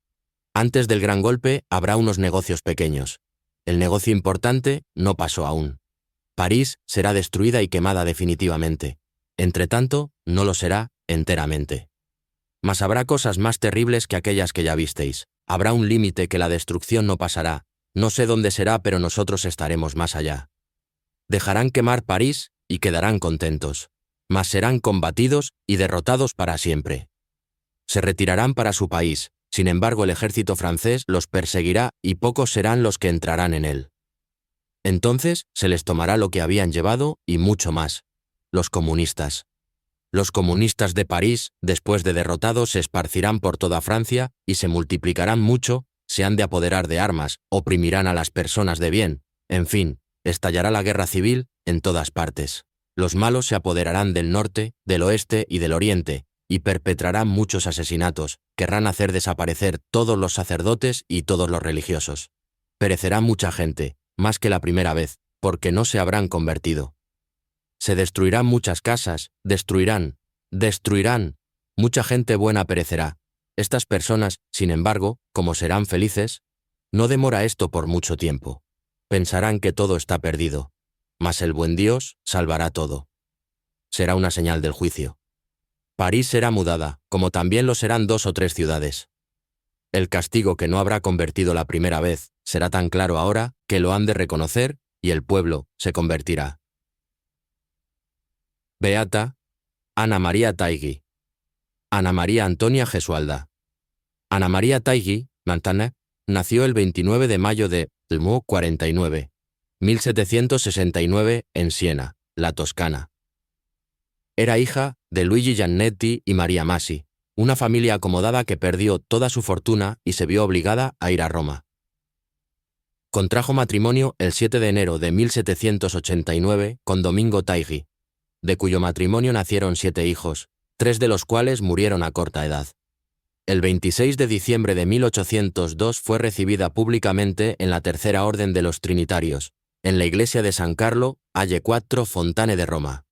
antes del gran golpe habrá unos negocios pequeños. El negocio importante no pasó aún. París será destruida y quemada definitivamente. Entretanto, no lo será enteramente. Mas habrá cosas más terribles que aquellas que ya visteis. Habrá un límite que la destrucción no pasará. No sé dónde será, pero nosotros estaremos más allá. Dejarán quemar París y quedarán contentos. Mas serán combatidos y derrotados para siempre. Se retirarán para su país, sin embargo el ejército francés los perseguirá y pocos serán los que entrarán en él. Entonces se les tomará lo que habían llevado y mucho más. Los comunistas. Los comunistas de París, después de derrotados, se esparcirán por toda Francia y se multiplicarán mucho, se han de apoderar de armas, oprimirán a las personas de bien, en fin, estallará la guerra civil en todas partes. Los malos se apoderarán del norte, del oeste y del oriente, y perpetrarán muchos asesinatos, querrán hacer desaparecer todos los sacerdotes y todos los religiosos. Perecerá mucha gente, más que la primera vez, porque no se habrán convertido. Se destruirán muchas casas, destruirán, mucha gente buena perecerá. Estas personas, sin embargo, como serán felices, no demora esto por mucho tiempo. Pensarán que todo está perdido, mas el buen Dios salvará todo. Será una señal del juicio. París será mudada, como también lo serán 2 o 3 ciudades. El castigo que no habrá convertido la primera vez será tan claro ahora que lo han de reconocer y el pueblo se convertirá. Beata Ana María Taigui. Ana María Antonia Gesualda. Ana María Taigui, Montaigne, nació el 29 de mayo de 49, 1769 en Siena, la Toscana. Era hija de Luigi Giannetti y María Masi, una familia acomodada que perdió toda su fortuna y se vio obligada a ir a Roma. Contrajo matrimonio el 7 de enero de 1789 con Domingo Taigui, de cuyo matrimonio nacieron 7 hijos, 3 de los cuales murieron a corta edad. El 26 de diciembre de 1802 fue recibida públicamente en la Tercera Orden de los Trinitarios, en la iglesia de San Carlo, Calle 4, Fontane de Roma.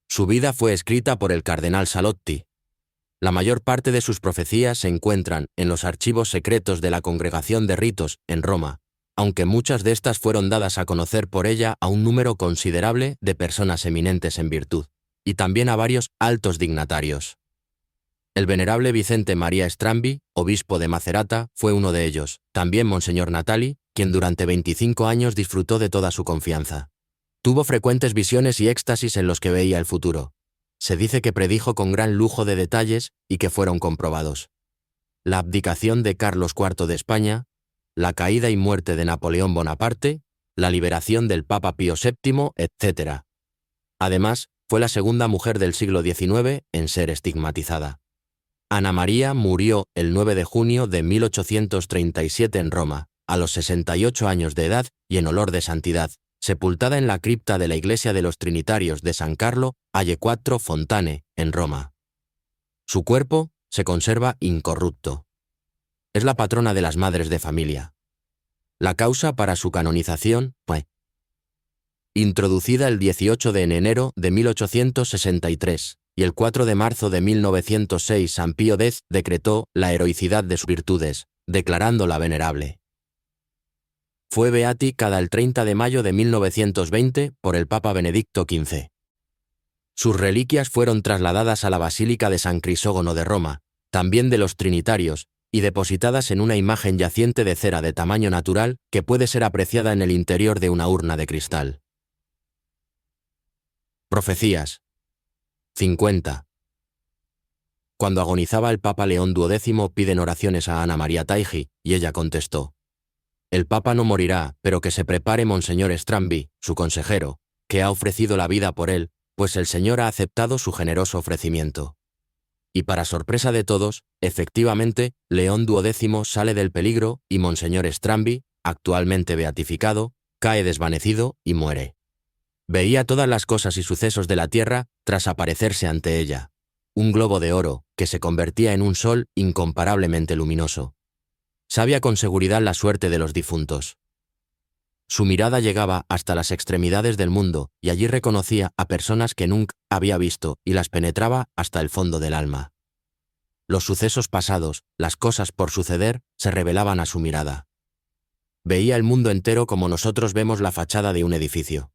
Su vida fue escrita por el cardenal Salotti. La mayor parte de sus profecías se encuentran en los archivos secretos de la Congregación de Ritos, en Roma, aunque muchas de estas fueron dadas a conocer por ella a un número considerable de personas eminentes en virtud, y también a varios altos dignatarios. El venerable Vicente María Strambi, obispo de Macerata, fue uno de ellos, también Monseñor Natali, quien durante 25 años disfrutó de toda su confianza. Tuvo frecuentes visiones y éxtasis en los que veía el futuro. Se dice que predijo con gran lujo de detalles y que fueron comprobados. La abdicación de Carlos IV de España, la caída y muerte de Napoleón Bonaparte, la liberación del Papa Pío VII, etc. Además, fue la segunda mujer del siglo XIX en ser estigmatizada. Ana María murió el 9 de junio de 1837 en Roma, a los 68 años de edad y en olor de santidad, sepultada en la cripta de la iglesia de los Trinitarios de San Carlo, Calle 4, Fontane, en Roma. Su cuerpo se conserva incorrupto. Es la patrona de las madres de familia. La causa para su canonización fue introducida el 18 de enero de 1863, y el 4 de marzo de 1906 San Pío X decretó la heroicidad de sus virtudes, declarándola venerable. Fue beaticada el 30 de mayo de 1920 por el Papa Benedicto XV. Sus reliquias fueron trasladadas a la Basílica de San Crisógono de Roma, también de los Trinitarios, y depositadas en una imagen yaciente de cera de tamaño natural que puede ser apreciada en el interior de una urna de cristal. Profecías. 50. Cuando agonizaba el Papa León XII piden oraciones a Ana María Taigi, y ella contestó: «El Papa no morirá, pero que se prepare Monseñor Strambi, su consejero, que ha ofrecido la vida por él, pues el Señor ha aceptado su generoso ofrecimiento». Y para sorpresa de todos, efectivamente, León XII sale del peligro y Monseñor Strambi, actualmente beatificado, cae desvanecido y muere. Veía todas las cosas y sucesos de la tierra tras aparecerse ante ella. Un globo de oro que se convertía en un sol incomparablemente luminoso. Sabía con seguridad la suerte de los difuntos. Su mirada llegaba hasta las extremidades del mundo y allí reconocía a personas que nunca había visto y las penetraba hasta el fondo del alma. Los sucesos pasados, las cosas por suceder, se revelaban a su mirada. Veía el mundo entero como nosotros vemos la fachada de un edificio.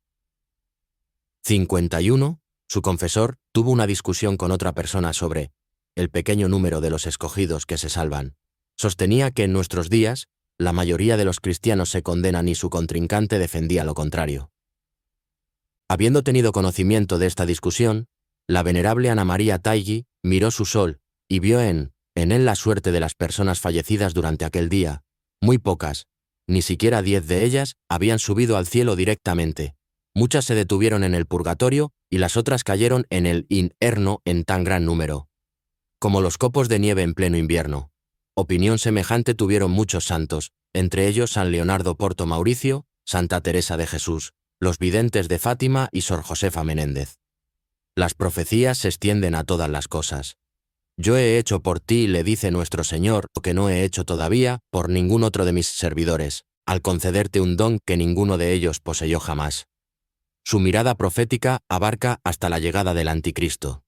51. Su confesor tuvo una discusión con otra persona sobre el pequeño número de los escogidos que se salvan. Sostenía que en nuestros días, la mayoría de los cristianos se condenan y su contrincante defendía lo contrario. Habiendo tenido conocimiento de esta discusión, la venerable Ana María Taigi miró su sol y vio en él la suerte de las personas fallecidas durante aquel día. Muy pocas, ni siquiera 10 de ellas, habían subido al cielo directamente. Muchas se detuvieron en el purgatorio y las otras cayeron en el infierno en tan gran número. Como los copos de nieve en pleno invierno. Opinión semejante tuvieron muchos santos, entre ellos San Leonardo Porto Mauricio, Santa Teresa de Jesús, los videntes de Fátima y Sor Josefa Menéndez. Las profecías se extienden a todas las cosas. Yo he hecho por ti, le dice nuestro Señor, lo que no he hecho todavía por ningún otro de mis servidores, al concederte un don que ninguno de ellos poseyó jamás. Su mirada profética abarca hasta la llegada del Anticristo.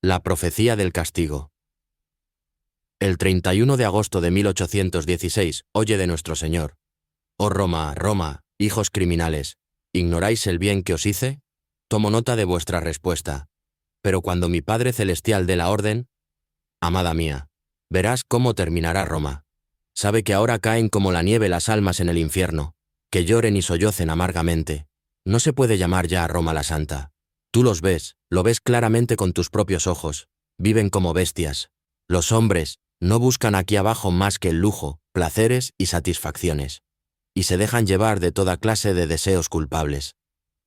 La profecía del castigo. El 31 de agosto de 1816, oye de nuestro Señor: «Oh Roma, Roma, hijos criminales, ¿ignoráis el bien que os hice? Tomo nota de vuestra respuesta. Pero cuando mi Padre Celestial dé la orden, amada mía, verás cómo terminará Roma. Sabe que ahora caen como la nieve las almas en el infierno, que lloren y sollocen amargamente. No se puede llamar ya a Roma la Santa. Tú los ves, lo ves claramente con tus propios ojos. Viven como bestias. Los hombres no buscan aquí abajo más que el lujo, placeres y satisfacciones. Y se dejan llevar de toda clase de deseos culpables.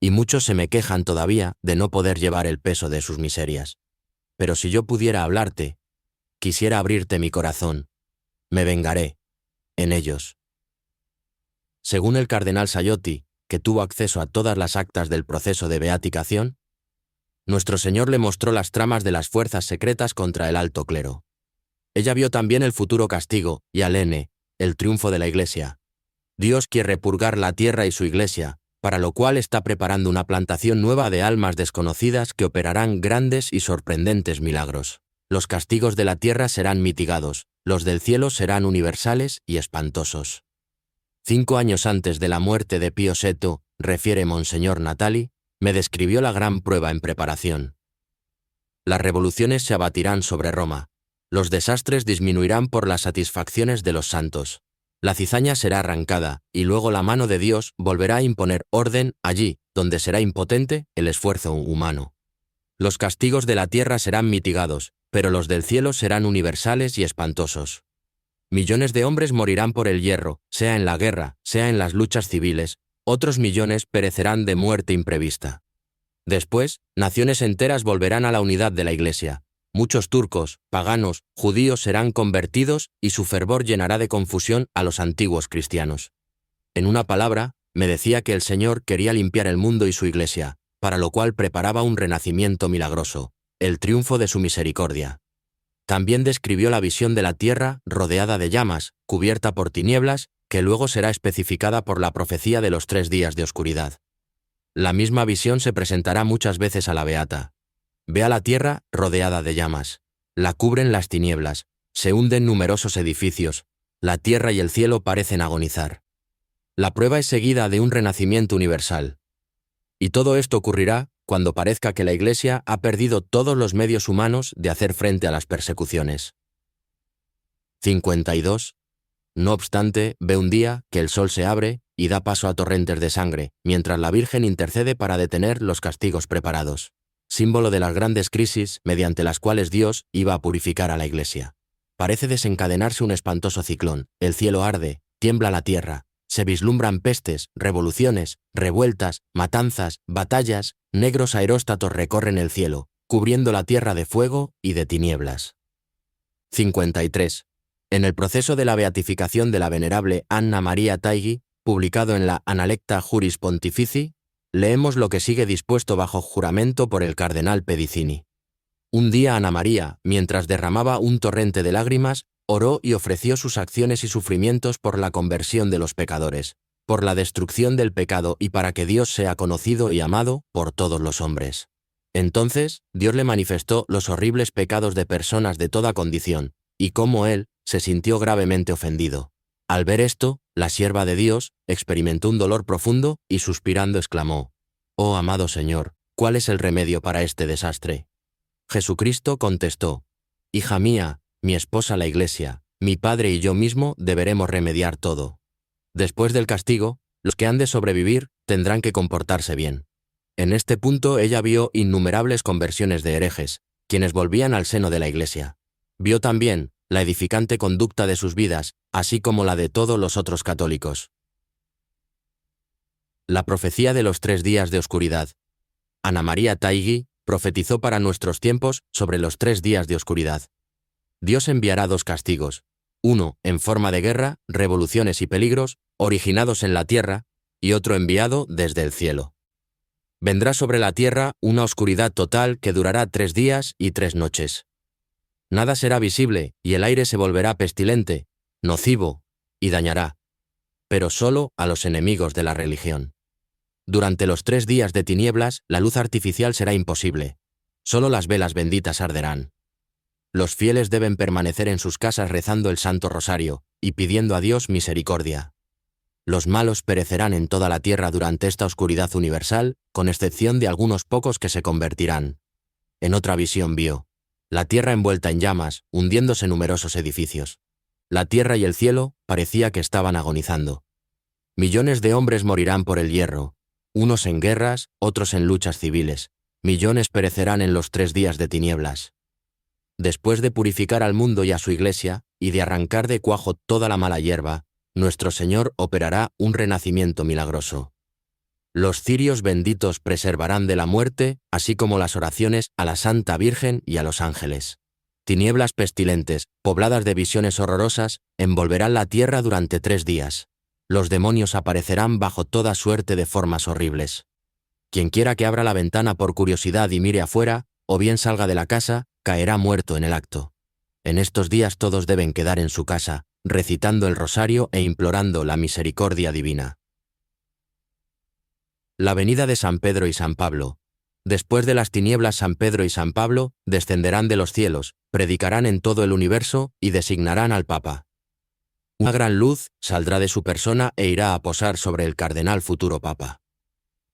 Y muchos se me quejan todavía de no poder llevar el peso de sus miserias. Pero si yo pudiera hablarte, quisiera abrirte mi corazón, me vengaré en ellos». Según el cardenal Sayotti, que tuvo acceso a todas las actas del proceso de beatificación, nuestro Señor le mostró las tramas de las fuerzas secretas contra el alto clero. Ella vio también el futuro castigo y alene, el triunfo de la Iglesia. Dios quiere purgar la tierra y su Iglesia, para lo cual está preparando una plantación nueva de almas desconocidas que operarán grandes y sorprendentes milagros. Los castigos de la tierra serán mitigados, los del cielo serán universales y espantosos. 5 años antes de la muerte de Pío VI, refiere Monseñor Natali, me describió la gran prueba en preparación. Las revoluciones se abatirán sobre Roma. Los desastres disminuirán por las satisfacciones de los santos. La cizaña será arrancada, y luego la mano de Dios volverá a imponer orden allí, donde será impotente el esfuerzo humano. Los castigos de la tierra serán mitigados, pero los del cielo serán universales y espantosos. Millones de hombres morirán por el hierro, sea en la guerra, sea en las luchas civiles. Otros millones perecerán de muerte imprevista. Después, naciones enteras volverán a la unidad de la Iglesia. Muchos turcos, paganos, judíos serán convertidos y su fervor llenará de confusión a los antiguos cristianos. En una palabra, me decía que el Señor quería limpiar el mundo y su Iglesia, para lo cual preparaba un renacimiento milagroso, el triunfo de su misericordia. También describió la visión de la tierra rodeada de llamas, cubierta por tinieblas, que luego será especificada por la profecía de los 3 días de oscuridad. La misma visión se presentará muchas veces a la beata. Ve a la tierra rodeada de llamas. La cubren las tinieblas, se hunden numerosos edificios, la tierra y el cielo parecen agonizar. La prueba es seguida de un renacimiento universal. Y todo esto ocurrirá cuando parezca que la Iglesia ha perdido todos los medios humanos de hacer frente a las persecuciones. 52. No obstante, ve un día que el sol se abre y da paso a torrentes de sangre, mientras la Virgen intercede para detener los castigos preparados. símbolo de las grandes crisis mediante las cuales Dios iba a purificar a la Iglesia. Parece desencadenarse un espantoso ciclón, el cielo arde, tiembla la tierra, se vislumbran pestes, revoluciones, revueltas, matanzas, batallas, negros aeróstatos recorren el cielo, cubriendo la tierra de fuego y de tinieblas. 53. En el proceso de la beatificación de la venerable Anna Maria Taigi, publicado en la Analecta Juris Pontifici, leemos lo que sigue dispuesto bajo juramento por el cardenal Pedicini. Un día Ana María, mientras derramaba un torrente de lágrimas, oró y ofreció sus acciones y sufrimientos por la conversión de los pecadores, por la destrucción del pecado y para que Dios sea conocido y amado por todos los hombres. Entonces, Dios le manifestó los horribles pecados de personas de toda condición, y cómo él se sintió gravemente ofendido. Al ver esto, la sierva de Dios experimentó un dolor profundo y suspirando exclamó: «Oh amado Señor, ¿cuál es el remedio para este desastre?». Jesucristo contestó: «Hija mía, mi esposa la Iglesia, mi Padre y yo mismo deberemos remediar todo. Después del castigo, los que han de sobrevivir tendrán que comportarse bien». En este punto ella vio innumerables conversiones de herejes, quienes volvían al seno de la Iglesia. Vio también la edificante conducta de sus vidas, así como la de todos los otros católicos. La profecía de los 3 días de oscuridad. Ana Maria Taigi profetizó para nuestros tiempos sobre los 3 días de oscuridad. Dios enviará 2 castigos, uno en forma de guerra, revoluciones y peligros, originados en la tierra, y otro enviado desde el cielo. Vendrá sobre la tierra una oscuridad total que durará 3 días y 3 noches. Nada será visible y el aire se volverá pestilente, nocivo y dañará, pero solo a los enemigos de la religión. Durante los 3 días de tinieblas, la luz artificial será imposible. Solo las velas benditas arderán. Los fieles deben permanecer en sus casas rezando el Santo Rosario y pidiendo a Dios misericordia. Los malos perecerán en toda la tierra durante esta oscuridad universal, con excepción de algunos pocos que se convertirán. En otra visión vio la tierra envuelta en llamas, hundiéndose numerosos edificios. La tierra y el cielo parecía que estaban agonizando. Millones de hombres morirán por el hierro, unos en guerras, otros en luchas civiles. Millones perecerán en los 3 días de tinieblas. Después de purificar al mundo y a su Iglesia, y de arrancar de cuajo toda la mala hierba, nuestro Señor operará un renacimiento milagroso. Los cirios benditos preservarán de la muerte, así como las oraciones a la Santa Virgen y a los ángeles. Tinieblas pestilentes, pobladas de visiones horrorosas, envolverán la tierra durante 3 días. Los demonios aparecerán bajo toda suerte de formas horribles. Quien quiera que abra la ventana por curiosidad y mire afuera, o bien salga de la casa, caerá muerto en el acto. En estos días todos deben quedar en su casa, recitando el rosario e implorando la misericordia divina. La venida de San Pedro y San Pablo. Después de las tinieblas, San Pedro y San Pablo descenderán de los cielos, predicarán en todo el universo y designarán al Papa. Una gran luz saldrá de su persona e irá a posar sobre el cardenal futuro Papa.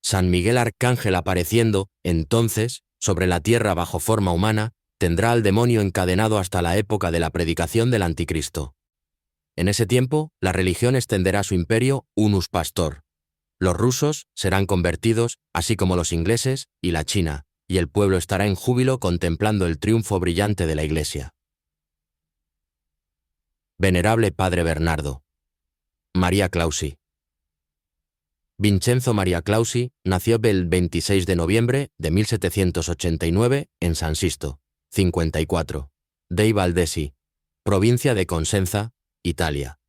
San Miguel Arcángel, apareciendo, entonces, sobre la tierra bajo forma humana, tendrá al demonio encadenado hasta la época de la predicación del Anticristo. En ese tiempo, la religión extenderá su imperio unus pastor. Los rusos serán convertidos, así como los ingleses y la China, y el pueblo estará en júbilo contemplando el triunfo brillante de la Iglesia. Venerable Padre Bernardo. Maria Clausi. Vincenzo Maria Clausi nació el 26 de noviembre de 1789 en San Sisto, 54, dei Valdesi, provincia de Cosenza, Italia.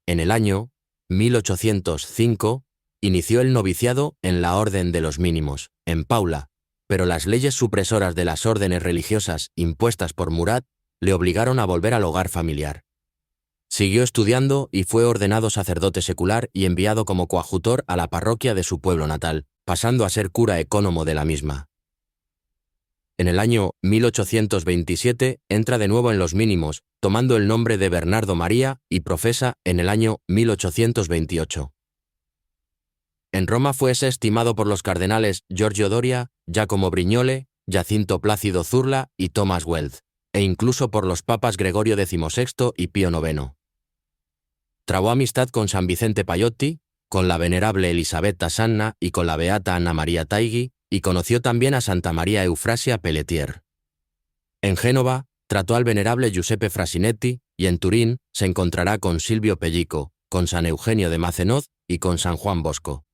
En el año 1805 inició el noviciado en la Orden de los Mínimos, en Paula, pero las leyes supresoras de las órdenes religiosas impuestas por Murat le obligaron a volver al hogar familiar. Siguió estudiando y fue ordenado sacerdote secular y enviado como coadjutor a la parroquia de su pueblo natal, pasando a ser cura ecónomo de la misma. En el año 1827 entra de nuevo en los Mínimos, tomando el nombre de Bernardo María, y profesa en el año 1828. En Roma fue estimado por los cardenales Giorgio Doria, Giacomo Brignole, Jacinto Plácido Zurla y Thomas Welth, e incluso por los papas Gregorio XVI y Pío IX. Trabó amistad con San Vicente Paiotti, con la venerable Elisabetta Sanna y con la beata Anna Maria Taigi, y conoció también a Santa María Eufrasia Pelletier. En Génova, trató al venerable Giuseppe Frasinetti, y en Turín se encontrará con Silvio Pellico, con San Eugenio de Macenoz y con San Juan Bosco.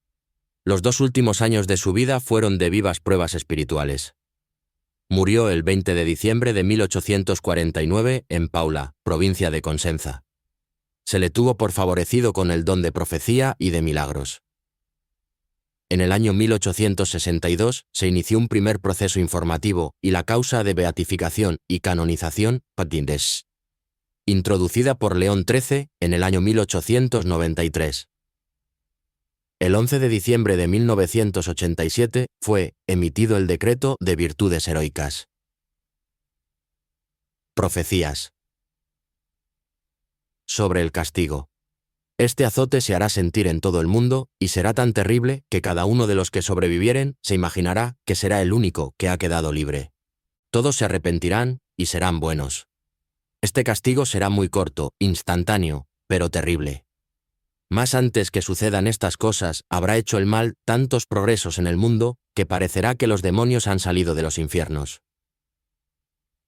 Los 2 últimos años de su vida fueron de vivas pruebas espirituales. Murió el 20 de diciembre de 1849 en Paula, provincia de Cosenza. Se le tuvo por favorecido con el don de profecía y de milagros. En el año 1862 se inició un primer proceso informativo y la causa de beatificación y canonización, Patindes, introducida por León XIII en el año 1893. El 11 de diciembre de 1987 fue emitido el decreto de virtudes heroicas. Profecías. Sobre el castigo. Este azote se hará sentir en todo el mundo, y será tan terrible que cada uno de los que sobrevivieren se imaginará que será el único que ha quedado libre. Todos se arrepentirán y serán buenos. Este castigo será muy corto, instantáneo, pero terrible. Más antes que sucedan estas cosas, habrá hecho el mal tantos progresos en el mundo, que parecerá que los demonios han salido de los infiernos.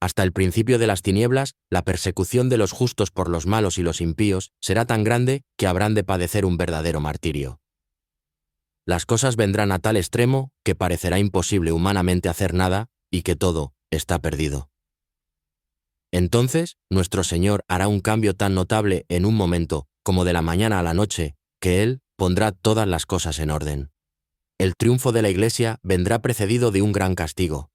Hasta el principio de las tinieblas, la persecución de los justos por los malos y los impíos será tan grande que habrán de padecer un verdadero martirio. Las cosas vendrán a tal extremo que parecerá imposible humanamente hacer nada y que todo está perdido. Entonces, nuestro Señor hará un cambio tan notable en un momento, como de la mañana a la noche, que Él pondrá todas las cosas en orden. El triunfo de la Iglesia vendrá precedido de un gran castigo.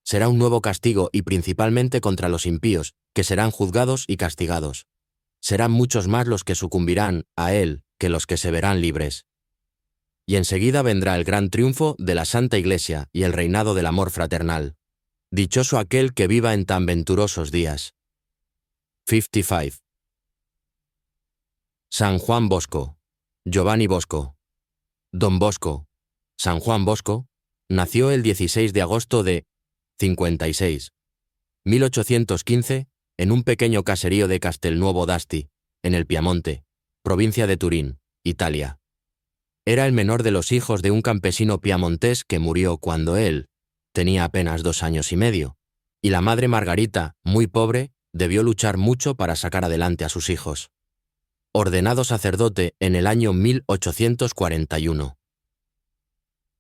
Será un nuevo castigo y principalmente contra los impíos, que serán juzgados y castigados. Serán muchos más los que sucumbirán a él que los que se verán libres. Y enseguida vendrá el gran triunfo de la Santa Iglesia y el reinado del amor fraternal. Dichoso aquel que viva en tan venturosos días. 55. San Juan Bosco, Giovanni Bosco, Don Bosco, San Juan Bosco, nació el 16 de agosto de 56. 1815, en un pequeño caserío de Castelnuovo d'Asti, en el Piamonte, provincia de Turín, Italia. Era el menor de los hijos de un campesino piamontés que murió cuando él tenía apenas 2 años y medio, y la madre Margarita, muy pobre, debió luchar mucho para sacar adelante a sus hijos. Ordenado sacerdote en el año 1841.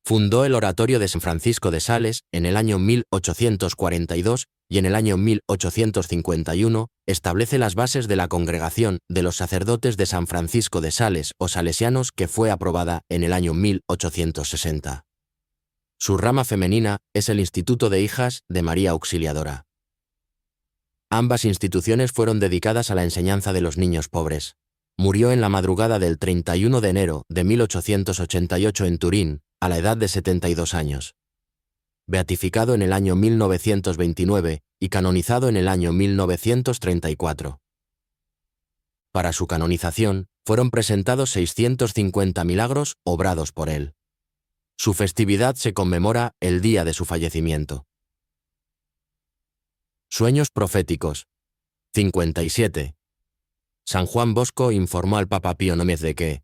Fundó el Oratorio de San Francisco de Sales en el año 1842 y en el año 1851 establece las bases de la Congregación de los Sacerdotes de San Francisco de Sales o Salesianos, que fue aprobada en el año 1860. Su rama femenina es el Instituto de Hijas de María Auxiliadora. Ambas instituciones fueron dedicadas a la enseñanza de los niños pobres. Murió en la madrugada del 31 de enero de 1888 en Turín, a la edad de 72 años. Beatificado en el año 1929 y canonizado en el año 1934. Para su canonización, fueron presentados 650 milagros obrados por él. Su festividad se conmemora el día de su fallecimiento. Sueños proféticos. 57. San Juan Bosco informó al Papa Pío IX de que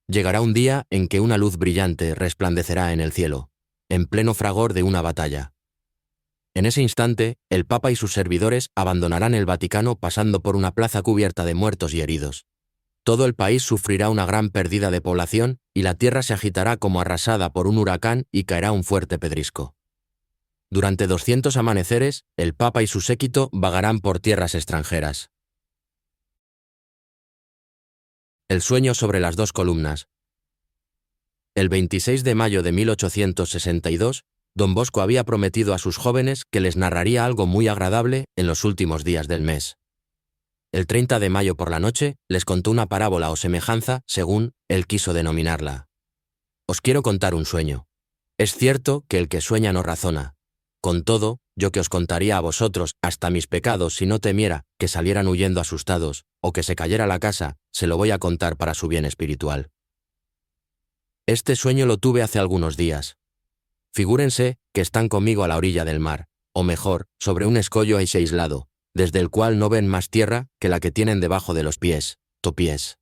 llegará un día en que una luz brillante resplandecerá en el cielo, en pleno fragor de una batalla. En ese instante, el Papa y sus servidores abandonarán el Vaticano pasando por una plaza cubierta de muertos y heridos. Todo el país sufrirá una gran pérdida de población y la tierra se agitará como arrasada por un huracán y caerá un fuerte pedrisco. Durante 200 amaneceres, el Papa y su séquito vagarán por tierras extranjeras. El sueño sobre las 2 columnas. El 26 de mayo de 1862, Don Bosco había prometido a sus jóvenes que les narraría algo muy agradable en los últimos días del mes. El 30 de mayo por la noche les contó una parábola o semejanza, según él quiso denominarla. Os quiero contar un sueño. Es cierto que el que sueña no razona. Con todo, yo que os contaría a vosotros hasta mis pecados si no temiera que salieran huyendo asustados, o que se cayera la casa, se lo voy a contar para su bien espiritual. Este sueño lo tuve hace algunos días. Figúrense que están conmigo a la orilla del mar, o mejor, sobre un escollo aislado, desde el cual no ven más tierra que la que tienen debajo de los pies, topiés.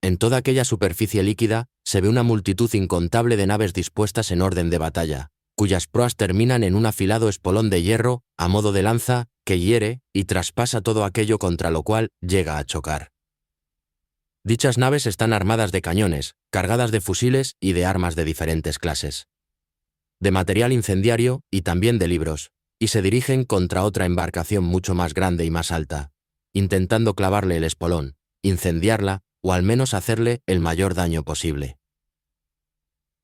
En toda aquella superficie líquida se ve una multitud incontable de naves dispuestas en orden de batalla, cuyas proas terminan en un afilado espolón de hierro, a modo de lanza, que hiere y traspasa todo aquello contra lo cual llega a chocar. Dichas naves están armadas de cañones, cargadas de fusiles y de armas de diferentes clases, de material incendiario y también de libros, y se dirigen contra otra embarcación mucho más grande y más alta, intentando clavarle el espolón, incendiarla o al menos hacerle el mayor daño posible.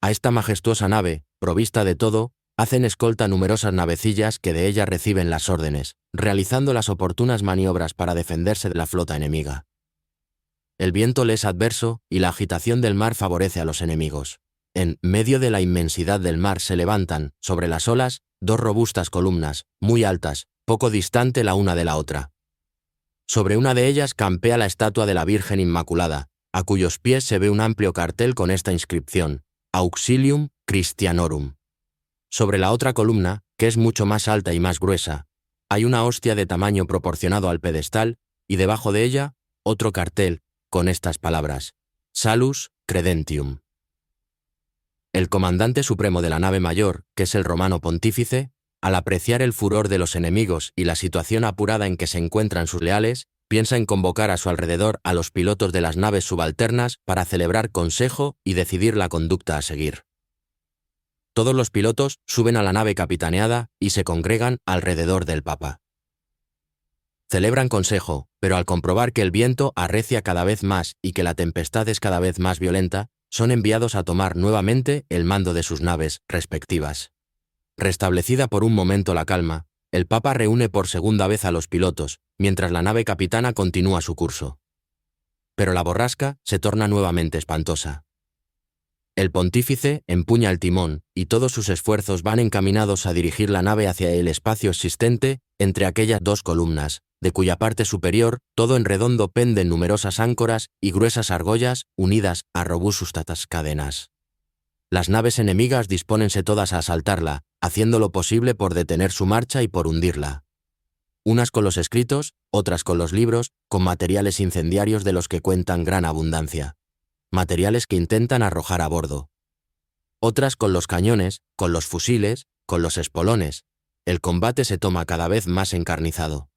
A esta majestuosa nave, provista de todo, hacen escolta numerosas navecillas que de ella reciben las órdenes, realizando las oportunas maniobras para defenderse de la flota enemiga. El viento le es adverso y la agitación del mar favorece a los enemigos. En medio de la inmensidad del mar se levantan, sobre las olas, dos robustas columnas, muy altas, poco distante la una de la otra. Sobre una de ellas campea la estatua de la Virgen Inmaculada, a cuyos pies se ve un amplio cartel con esta inscripción: Auxilium Christianorum. Sobre la otra columna, que es mucho más alta y más gruesa, hay una hostia de tamaño proporcionado al pedestal y debajo de ella otro cartel con estas palabras: Salus Credentium. El comandante supremo de la nave mayor, que es el romano pontífice, al apreciar el furor de los enemigos y la situación apurada en que se encuentran sus leales, piensa en convocar a su alrededor a los pilotos de las naves subalternas para celebrar consejo y decidir la conducta a seguir. Todos los pilotos suben a la nave capitaneada y se congregan alrededor del Papa. Celebran consejo, pero al comprobar que el viento arrecia cada vez más y que la tempestad es cada vez más violenta, son enviados a tomar nuevamente el mando de sus naves respectivas. Restablecida por un momento la calma, el Papa reúne por segunda vez a los pilotos, mientras la nave capitana continúa su curso. Pero la borrasca se torna nuevamente espantosa. El pontífice empuña el timón y todos sus esfuerzos van encaminados a dirigir la nave hacia el espacio existente entre aquellas dos columnas, de cuya parte superior todo en redondo penden numerosas áncoras y gruesas argollas unidas a robustas cadenas. Las naves enemigas dispónense todas a asaltarla, haciendo lo posible por detener su marcha y por hundirla. Unas con los escritos, otras con los libros, con materiales incendiarios de los que cuentan gran abundancia. Materiales que intentan arrojar a bordo. Otras con los cañones, con los fusiles, con los espolones. El combate se toma cada vez más encarnizado.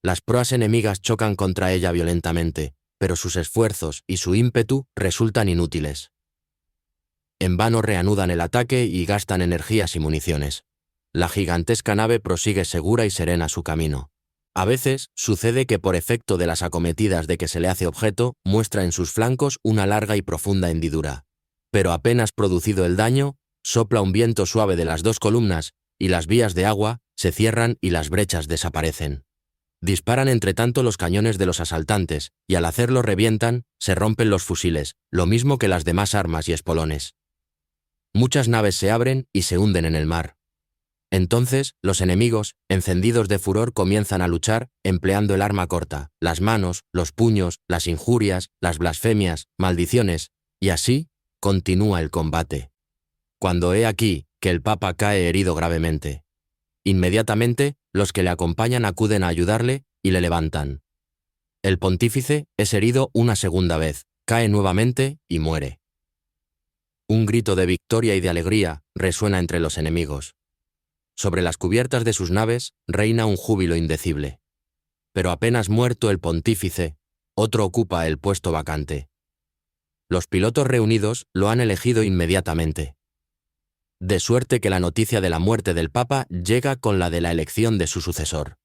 Las proas enemigas chocan contra ella violentamente, pero sus esfuerzos y su ímpetu resultan inútiles. En vano reanudan el ataque y gastan energías y municiones. La gigantesca nave prosigue segura y serena su camino. A veces sucede que por efecto de las acometidas de que se le hace objeto, muestra en sus flancos una larga y profunda hendidura. Pero apenas producido el daño, sopla un viento suave de las dos columnas y las vías de agua se cierran y las brechas desaparecen. Disparan entre tanto los cañones de los asaltantes y al hacerlo revientan, se rompen los fusiles, lo mismo que las demás armas y espolones. Muchas naves se abren y se hunden en el mar. Entonces, los enemigos, encendidos de furor, comienzan a luchar, empleando el arma corta, las manos, los puños, las injurias, las blasfemias, maldiciones, y así continúa el combate. Cuando he aquí que el Papa cae herido gravemente. Inmediatamente, los que le acompañan acuden a ayudarle y le levantan. El pontífice es herido una segunda vez, cae nuevamente y muere. Un grito de victoria y de alegría resuena entre los enemigos. Sobre las cubiertas de sus naves reina un júbilo indecible. Pero apenas muerto el pontífice, otro ocupa el puesto vacante. Los pilotos reunidos lo han elegido inmediatamente. De suerte que la noticia de la muerte del Papa llega con la de la elección de su sucesor.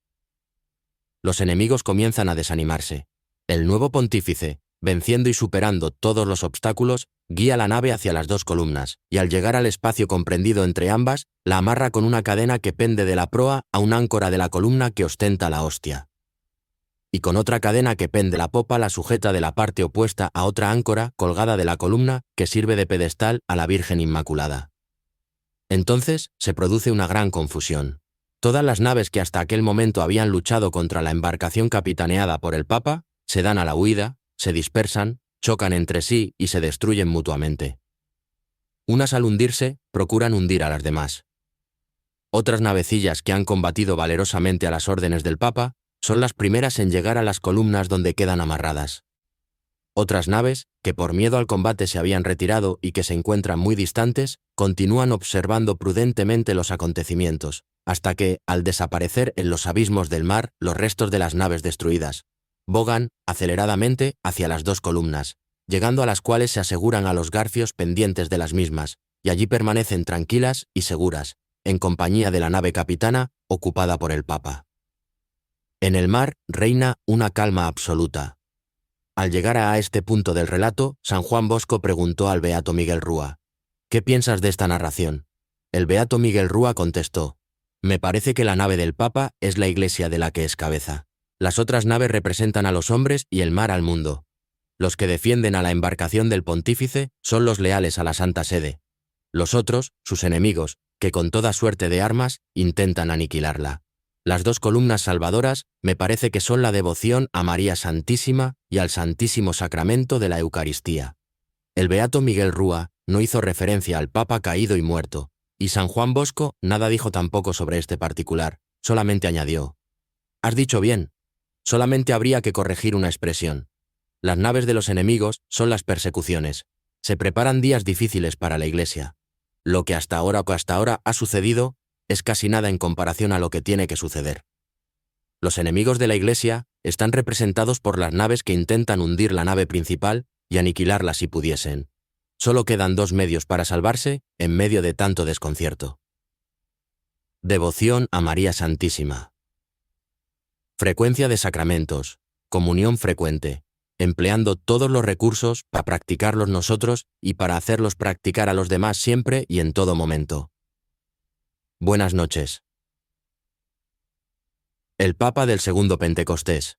Los enemigos comienzan a desanimarse. El nuevo pontífice, venciendo y superando todos los obstáculos, guía la nave hacia las dos columnas, y al llegar al espacio comprendido entre ambas, la amarra con una cadena que pende de la proa a un áncora de la columna que ostenta la hostia. Y con otra cadena que pende la popa la sujeta de la parte opuesta a otra áncora colgada de la columna que sirve de pedestal a la Virgen Inmaculada. Entonces se produce una gran confusión. Todas las naves que hasta aquel momento habían luchado contra la embarcación capitaneada por el Papa, se dan a la huida, se dispersan, chocan entre sí y se destruyen mutuamente. Unas al hundirse procuran hundir a las demás. Otras navecillas que han combatido valerosamente a las órdenes del Papa son las primeras en llegar a las columnas donde quedan amarradas. Otras naves, que por miedo al combate se habían retirado y que se encuentran muy distantes, continúan observando prudentemente los acontecimientos, hasta que, al desaparecer en los abismos del mar los restos de las naves destruidas, bogan aceleradamente hacia las dos columnas, llegando a las cuales se aseguran a los garfios pendientes de las mismas, y allí permanecen tranquilas y seguras, en compañía de la nave capitana, ocupada por el Papa. En el mar reina una calma absoluta. Al llegar a este punto del relato, San Juan Bosco preguntó al beato Miguel Rúa: «¿Qué piensas de esta narración?». El beato Miguel Rúa contestó: «Me parece que la nave del Papa es la Iglesia de la que es cabeza. Las otras naves representan a los hombres y el mar al mundo. Los que defienden a la embarcación del pontífice son los leales a la Santa Sede. Los otros, sus enemigos, que con toda suerte de armas intentan aniquilarla. Las dos columnas salvadoras me parece que son la devoción a María Santísima y al Santísimo Sacramento de la Eucaristía». El beato Miguel Rúa no hizo referencia al Papa caído y muerto, y San Juan Bosco nada dijo tampoco sobre este particular, solamente añadió: «Has dicho bien, solamente habría que corregir una expresión. Las naves de los enemigos son las persecuciones. Se preparan días difíciles para la Iglesia. Lo que hasta ahora ha sucedido es casi nada en comparación a lo que tiene que suceder. Los enemigos de la Iglesia están representados por las naves que intentan hundir la nave principal y aniquilarla si pudiesen. Solo quedan dos medios para salvarse en medio de tanto desconcierto. Devoción a María Santísima. Frecuencia de sacramentos, comunión frecuente, empleando todos los recursos para practicarlos nosotros y para hacerlos practicar a los demás siempre y en todo momento. Buenas noches. El Papa del segundo Pentecostés.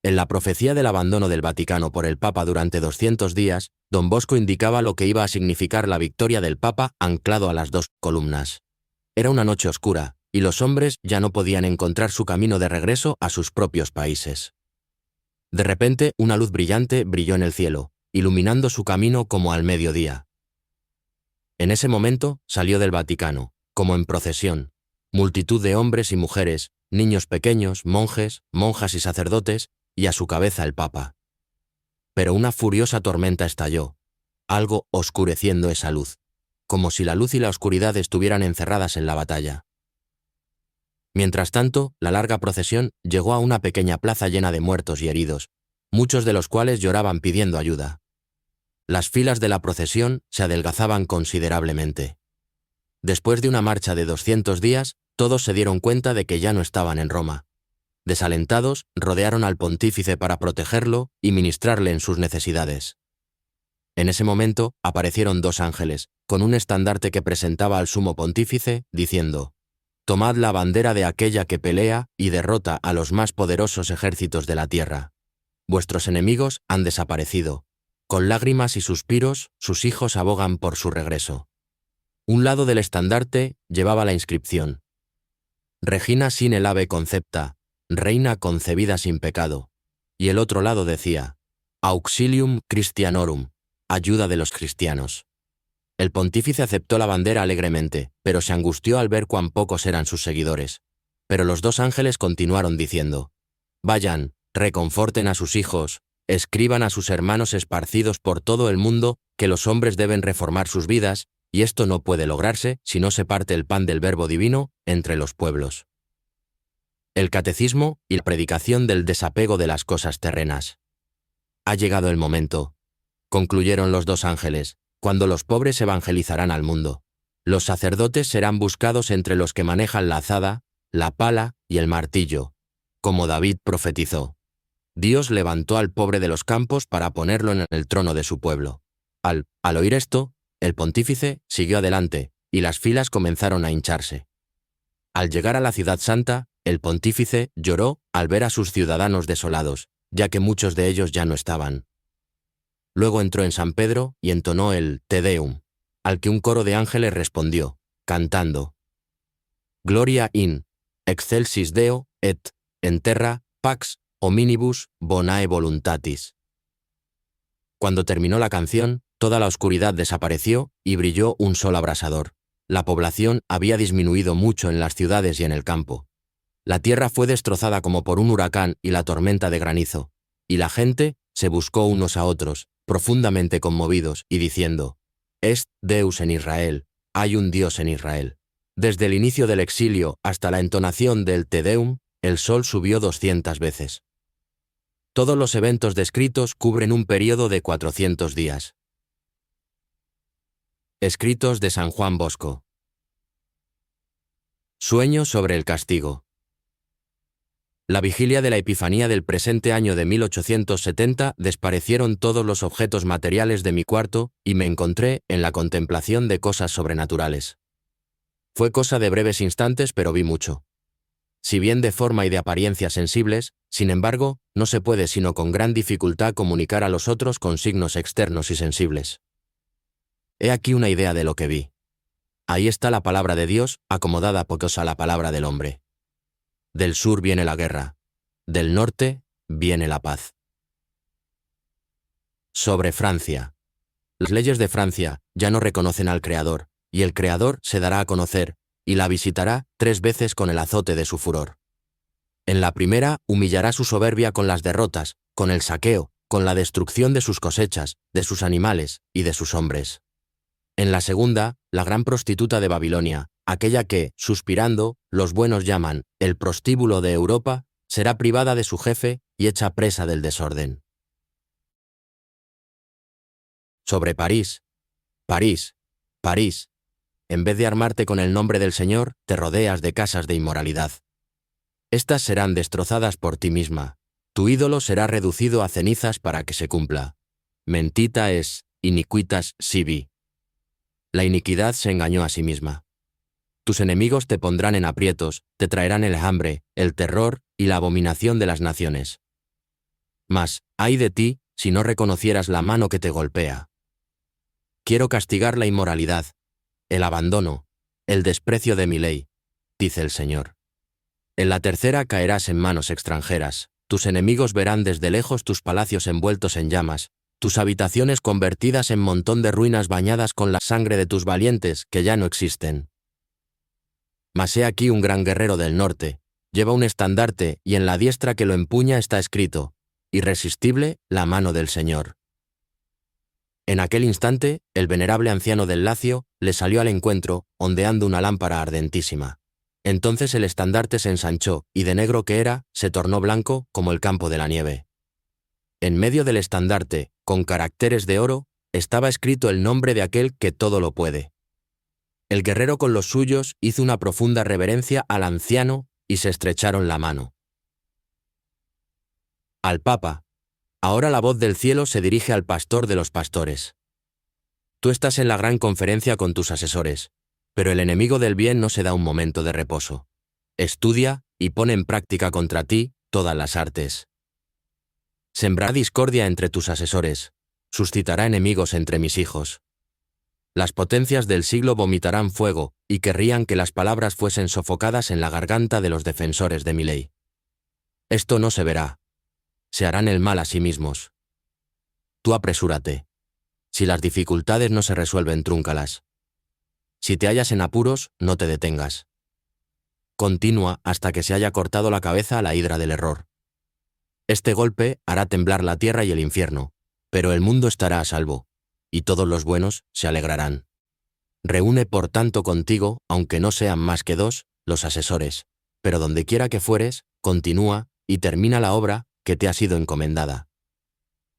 En la profecía del abandono del Vaticano por el Papa durante 200 días, don Bosco indicaba lo que iba a significar la victoria del Papa anclado a las dos columnas. Era una noche oscura, y los hombres ya no podían encontrar su camino de regreso a sus propios países. De repente, una luz brillante brilló en el cielo, iluminando su camino como al mediodía. En ese momento salió del Vaticano, como en procesión, multitud de hombres y mujeres, niños pequeños, monjes, monjas y sacerdotes, y a su cabeza el Papa. Pero una furiosa tormenta estalló, algo oscureciendo esa luz, como si la luz y la oscuridad estuvieran encerradas en la batalla. Mientras tanto, la larga procesión llegó a una pequeña plaza llena de muertos y heridos, muchos de los cuales lloraban pidiendo ayuda. Las filas de la procesión se adelgazaban considerablemente. Después de una marcha de 200 días, todos se dieron cuenta de que ya no estaban en Roma. Desalentados, rodearon al pontífice para protegerlo y ministrarle en sus necesidades. En ese momento aparecieron dos ángeles, con un estandarte que presentaba al sumo pontífice, diciendo: «Tomad la bandera de aquella que pelea y derrota a los más poderosos ejércitos de la tierra. Vuestros enemigos han desaparecido. Con lágrimas y suspiros, sus hijos abogan por su regreso». Un lado del estandarte llevaba la inscripción: «Regina sine labe concepta, reina concebida sin pecado», y el otro lado decía: «Auxilium Christianorum, ayuda de los cristianos». El pontífice aceptó la bandera alegremente, pero se angustió al ver cuán pocos eran sus seguidores. Pero los dos ángeles continuaron diciendo: «Vayan, reconforten a sus hijos, escriban a sus hermanos esparcidos por todo el mundo que los hombres deben reformar sus vidas, y esto no puede lograrse si no se parte el pan del Verbo Divino entre los pueblos». El catecismo y la predicación del desapego de las cosas terrenas. Ha llegado el momento, concluyeron los dos ángeles, cuando los pobres evangelizarán al mundo. Los sacerdotes serán buscados entre los que manejan la azada, la pala y el martillo, como David profetizó. Dios levantó al pobre de los campos para ponerlo en el trono de su pueblo. Al oír esto, el pontífice siguió adelante, y las filas comenzaron a hincharse. Al llegar a la ciudad santa, el pontífice lloró al ver a sus ciudadanos desolados, ya que muchos de ellos ya no estaban. Luego entró en San Pedro y entonó el Te Deum, al que un coro de ángeles respondió, cantando: «Gloria in excelsis Deo et en terra pax hominibus bonae voluntatis». Cuando terminó la canción, toda la oscuridad desapareció y brilló un sol abrasador. La población había disminuido mucho en las ciudades y en el campo. La tierra fue destrozada como por un huracán y la tormenta de granizo, y la gente se buscó unos a otros, profundamente conmovidos, y diciendo: Est Deus en Israel, hay un Dios en Israel. Desde el inicio del exilio hasta la entonación del Te Deum, el sol subió 200 veces. Todos los eventos descritos cubren un período de 400 días. Escritos de San Juan Bosco. Sueño sobre el castigo. La vigilia de la Epifanía del presente año de 1870 desaparecieron todos los objetos materiales de mi cuarto y me encontré en la contemplación de cosas sobrenaturales. Fue cosa de breves instantes, pero vi mucho. Si bien de forma y de apariencia sensibles, sin embargo, no se puede sino con gran dificultad comunicar a los otros con signos externos y sensibles. He aquí una idea de lo que vi. Ahí está la palabra de Dios, acomodada pocos a la palabra del hombre. Del sur viene la guerra, del norte viene la paz. Sobre Francia. Las leyes de Francia ya no reconocen al Creador, y el Creador se dará a conocer, y la visitará 3 veces con el azote de su furor. En la primera, humillará su soberbia con las derrotas, con el saqueo, con la destrucción de sus cosechas, de sus animales y de sus hombres. En la segunda, la gran prostituta de Babilonia, aquella que, suspirando, los buenos llaman el prostíbulo de Europa, será privada de su jefe y hecha presa del desorden. Sobre París. París, París. En vez de armarte con el nombre del Señor, te rodeas de casas de inmoralidad. Estas serán destrozadas por ti misma. Tu ídolo será reducido a cenizas para que se cumpla. Mentita es, iniquitas sibi. La iniquidad se engañó a sí misma. Tus enemigos te pondrán en aprietos, te traerán el hambre, el terror y la abominación de las naciones. Mas, ay de ti, si no reconocieras la mano que te golpea. Quiero castigar la inmoralidad, el abandono, el desprecio de mi ley, dice el Señor. En la tercera caerás en manos extranjeras, tus enemigos verán desde lejos tus palacios envueltos en llamas, tus habitaciones convertidas en montón de ruinas bañadas con la sangre de tus valientes que ya no existen. Mas he aquí un gran guerrero del norte, lleva un estandarte y en la diestra que lo empuña está escrito: Irresistible la mano del Señor. En aquel instante, el venerable anciano del Lacio le salió al encuentro, ondeando una lámpara ardentísima. Entonces el estandarte se ensanchó, y de negro que era, se tornó blanco como el campo de la nieve. En medio del estandarte, con caracteres de oro, estaba escrito el nombre de aquel que todo lo puede. El guerrero con los suyos hizo una profunda reverencia al anciano y se estrecharon la mano. Al Papa. Ahora la voz del cielo se dirige al pastor de los pastores. Tú estás en la gran conferencia con tus asesores, pero el enemigo del bien no se da un momento de reposo. Estudia y pone en práctica contra ti todas las artes. Sembrará discordia entre tus asesores, suscitará enemigos entre mis hijos. Las potencias del siglo vomitarán fuego y querrían que las palabras fuesen sofocadas en la garganta de los defensores de mi ley. Esto no se verá. Se harán el mal a sí mismos. Tú apresúrate. Si las dificultades no se resuelven, trúncalas. Si te hallas en apuros, no te detengas. Continúa hasta que se haya cortado la cabeza a la hidra del error. Este golpe hará temblar la tierra y el infierno, pero el mundo estará a salvo, y todos los buenos se alegrarán. Reúne por tanto contigo, aunque no sean más que 2, los asesores, pero donde quiera que fueres, continúa y termina la obra que te ha sido encomendada.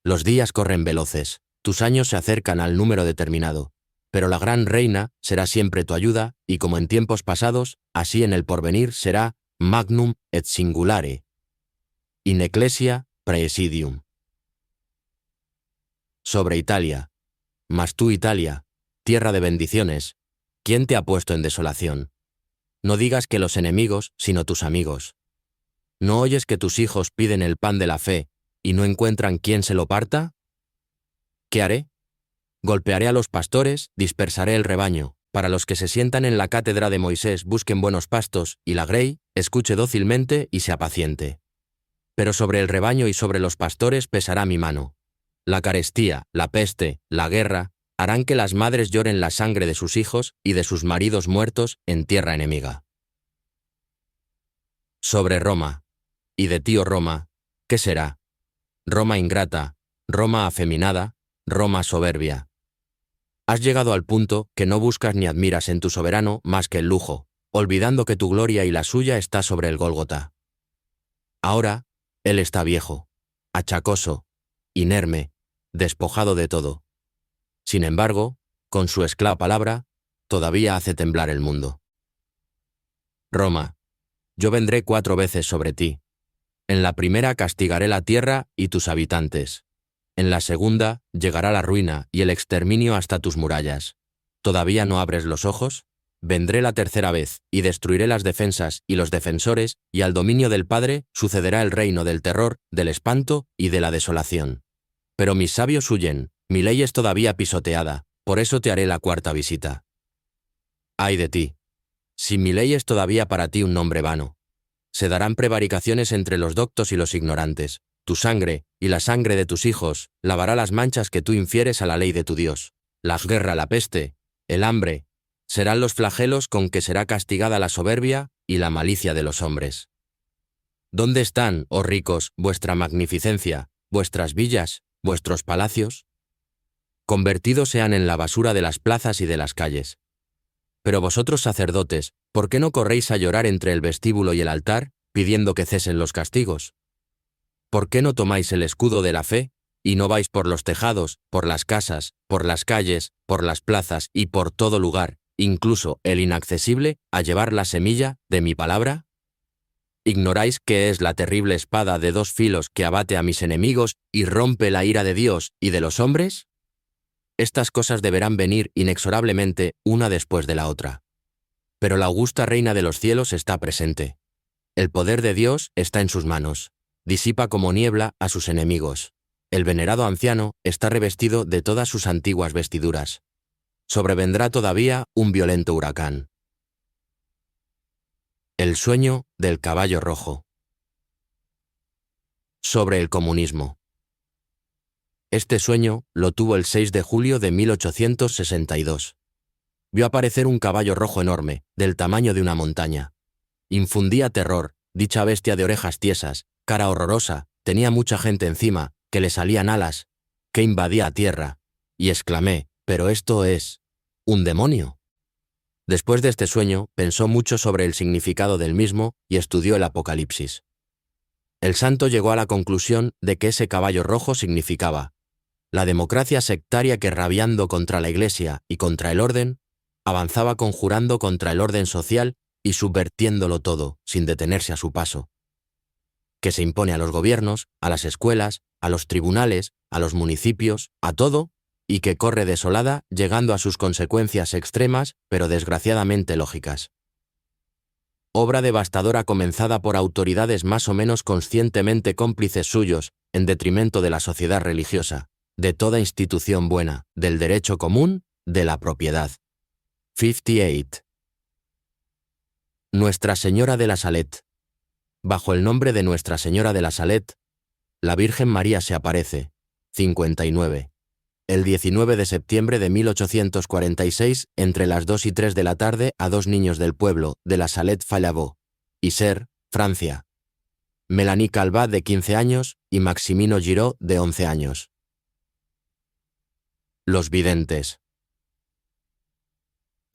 Los días corren veloces, tus años se acercan al número determinado, pero la gran reina será siempre tu ayuda, y como en tiempos pasados, así en el porvenir será magnum et singulare, in ecclesia praesidium. Sobre Italia. Mas tú, Italia, tierra de bendiciones, ¿quién te ha puesto en desolación? No digas que los enemigos, sino tus amigos. ¿No oyes que tus hijos piden el pan de la fe y no encuentran quién se lo parta? ¿Qué haré? Golpearé a los pastores, dispersaré el rebaño, para los que se sientan en la cátedra de Moisés busquen buenos pastos, y la grey escuche dócilmente y sea paciente. Pero sobre el rebaño y sobre los pastores pesará mi mano. La carestía, la peste, la guerra, harán que las madres lloren la sangre de sus hijos y de sus maridos muertos en tierra enemiga. Sobre Roma. Y de ti, oh Roma, ¿qué será? Roma ingrata, Roma afeminada, Roma soberbia. Has llegado al punto que no buscas ni admiras en tu soberano más que el lujo, olvidando que tu gloria y la suya está sobre el Gólgota. Ahora, él está viejo, achacoso, inerme, despojado de todo. Sin embargo, con su esclava palabra, todavía hace temblar el mundo. Roma, yo vendré 4 veces sobre ti. En la primera castigaré la tierra y tus habitantes. En la segunda llegará la ruina y el exterminio hasta tus murallas. ¿Todavía no abres los ojos? Vendré la tercera vez, y destruiré las defensas y los defensores, y al dominio del Padre sucederá el reino del terror, del espanto y de la desolación. Pero mis sabios huyen, mi ley es todavía pisoteada, por eso te haré la 4ª visita. ¡Ay de ti! Si mi ley es todavía para ti un nombre vano. Se darán prevaricaciones entre los doctos y los ignorantes. Tu sangre, y la sangre de tus hijos, lavará las manchas que tú infieres a la ley de tu Dios. La guerra, la peste, el hambre, serán los flagelos con que será castigada la soberbia y la malicia de los hombres. ¿Dónde están, oh ricos, vuestra magnificencia, vuestras villas, vuestros palacios? Convertidos sean en la basura de las plazas y de las calles. Pero vosotros sacerdotes, ¿por qué no corréis a llorar entre el vestíbulo y el altar, pidiendo que cesen los castigos? ¿Por qué no tomáis el escudo de la fe, y no vais por los tejados, por las casas, por las calles, por las plazas y por todo lugar, incluso el inaccesible, a llevar la semilla de mi palabra? ¿Ignoráis qué es la terrible espada de 2 filos que abate a mis enemigos y rompe la ira de Dios y de los hombres? Estas cosas deberán venir inexorablemente una después de la otra. Pero la augusta Reina de los cielos está presente. El poder de Dios está en sus manos. Disipa como niebla a sus enemigos. El venerado anciano está revestido de todas sus antiguas vestiduras. Sobrevendrá todavía un violento huracán. El sueño del caballo rojo. Sobre el comunismo. Este sueño lo tuvo el 6 de julio de 1862. Vio aparecer un caballo rojo enorme, del tamaño de una montaña. Infundía terror, dicha bestia de orejas tiesas, cara horrorosa, tenía mucha gente encima, que le salían alas, que invadía a tierra, y exclamé, ¿pero esto es un demonio? Después de este sueño, pensó mucho sobre el significado del mismo y estudió el Apocalipsis. El santo llegó a la conclusión de que ese caballo rojo significaba la democracia sectaria que, rabiando contra la Iglesia y contra el orden, avanzaba conjurando contra el orden social y subvertiéndolo todo, sin detenerse a su paso. Que se impone a los gobiernos, a las escuelas, a los tribunales, a los municipios, a todo, y que corre desolada, llegando a sus consecuencias extremas, pero desgraciadamente lógicas. Obra devastadora comenzada por autoridades más o menos conscientemente cómplices suyos, en detrimento de la sociedad religiosa, de toda institución buena, del derecho común, de la propiedad. 58. Nuestra Señora de la Salet. Bajo el nombre de Nuestra Señora de la Salet, la Virgen María se aparece. 59. El 19 de septiembre de 1846, entre las 2 y 3 de la tarde, a 2 niños del pueblo de la Salet Fallavaux, Isère, Francia. Mélanie Calvat, de 15 años, y Maximino Giraud, de 11 años. Los videntes.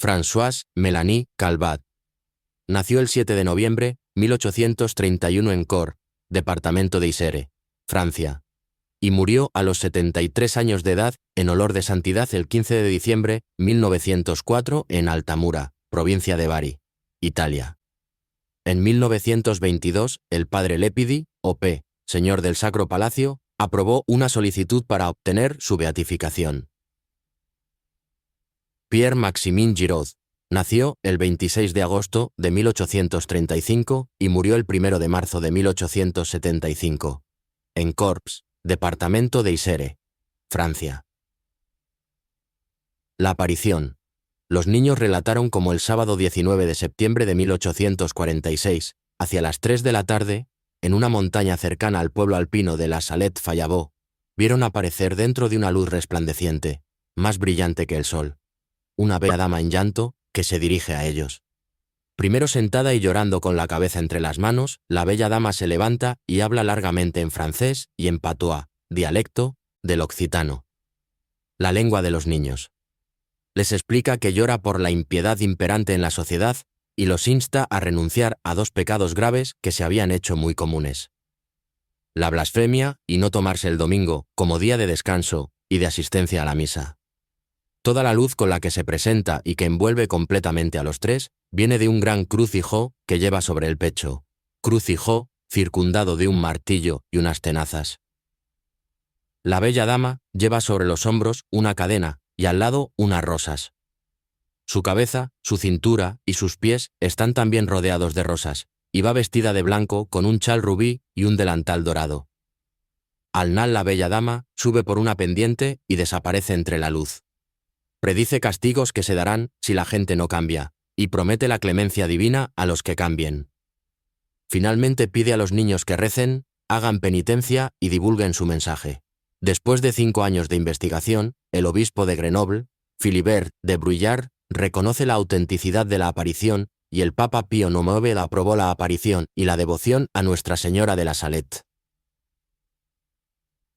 Françoise Mélanie Calvat. Nació el 7 de noviembre 1831 en Cors, departamento de Isère, Francia, y murió a los 73 años de edad en olor de santidad el 15 de diciembre 1904 en Altamura, provincia de Bari, Italia. En 1922, el padre Lepidi, O.P., señor del Sacro Palacio, aprobó una solicitud para obtener su beatificación. Pierre-Maximin Giraud nació el 26 de agosto de 1835 y murió el 1 de marzo de 1875, en Corps, departamento de Isère, Francia. La aparición. Los niños relataron cómo el sábado 19 de septiembre de 1846, hacia las 3 de la tarde, en una montaña cercana al pueblo alpino de la Salet Fallavaux, vieron aparecer dentro de una luz resplandeciente, más brillante que el sol, una bella dama en llanto que se dirige a ellos. Primero sentada y llorando con la cabeza entre las manos, la bella dama se levanta y habla largamente en francés y en patois, dialecto, del occitano. La lengua de los niños. Les explica que llora por la impiedad imperante en la sociedad y los insta a renunciar a dos pecados graves que se habían hecho muy comunes: la blasfemia y no tomarse el domingo como día de descanso y de asistencia a la misa. Toda la luz con la que se presenta y que envuelve completamente a los tres viene de un gran crucijo que lleva sobre el pecho, crucijo circundado de un martillo y unas tenazas. La bella dama lleva sobre los hombros una cadena y al lado unas rosas. Su cabeza, su cintura y sus pies están también rodeados de rosas, y va vestida de blanco con un chal rubí y un delantal dorado. Al nal la bella dama sube por una pendiente y desaparece entre la luz. Predice castigos que se darán si la gente no cambia, y promete la clemencia divina a los que cambien. Finalmente pide a los niños que recen, hagan penitencia y divulguen su mensaje. Después de 5 años de investigación, el obispo de Grenoble, Philibert de Bruyères, reconoce la autenticidad de la aparición y el Papa Pío IX aprobó la aparición y la devoción a Nuestra Señora de la Salette.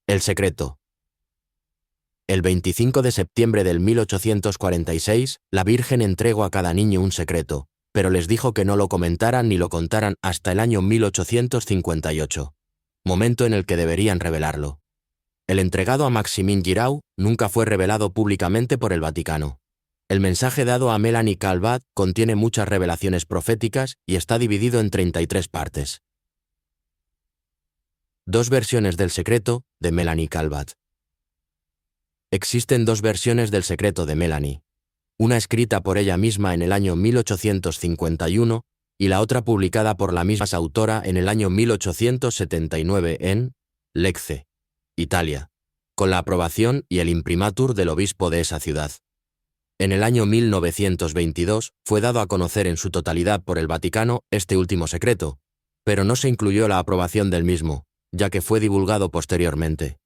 El secreto. El 25 de septiembre del 1846, la Virgen entregó a cada niño un secreto, pero les dijo que no lo comentaran ni lo contaran hasta el año 1858, momento en el que deberían revelarlo. El entregado a Maximin Giraud nunca fue revelado públicamente por el Vaticano. El mensaje dado a Melanie Calvat contiene muchas revelaciones proféticas y está dividido en 33 partes. 2 versiones del secreto de Melanie Calvat. Existen 2 versiones del secreto de Melanie. Una escrita por ella misma en el año 1851 y la otra publicada por la misma autora en el año 1879 en Lecce, Italia, con la aprobación y el imprimatur del obispo de esa ciudad. En el año 1922 fue dado a conocer en su totalidad por el Vaticano este último secreto, pero no se incluyó la aprobación del mismo, ya que fue divulgado posteriormente.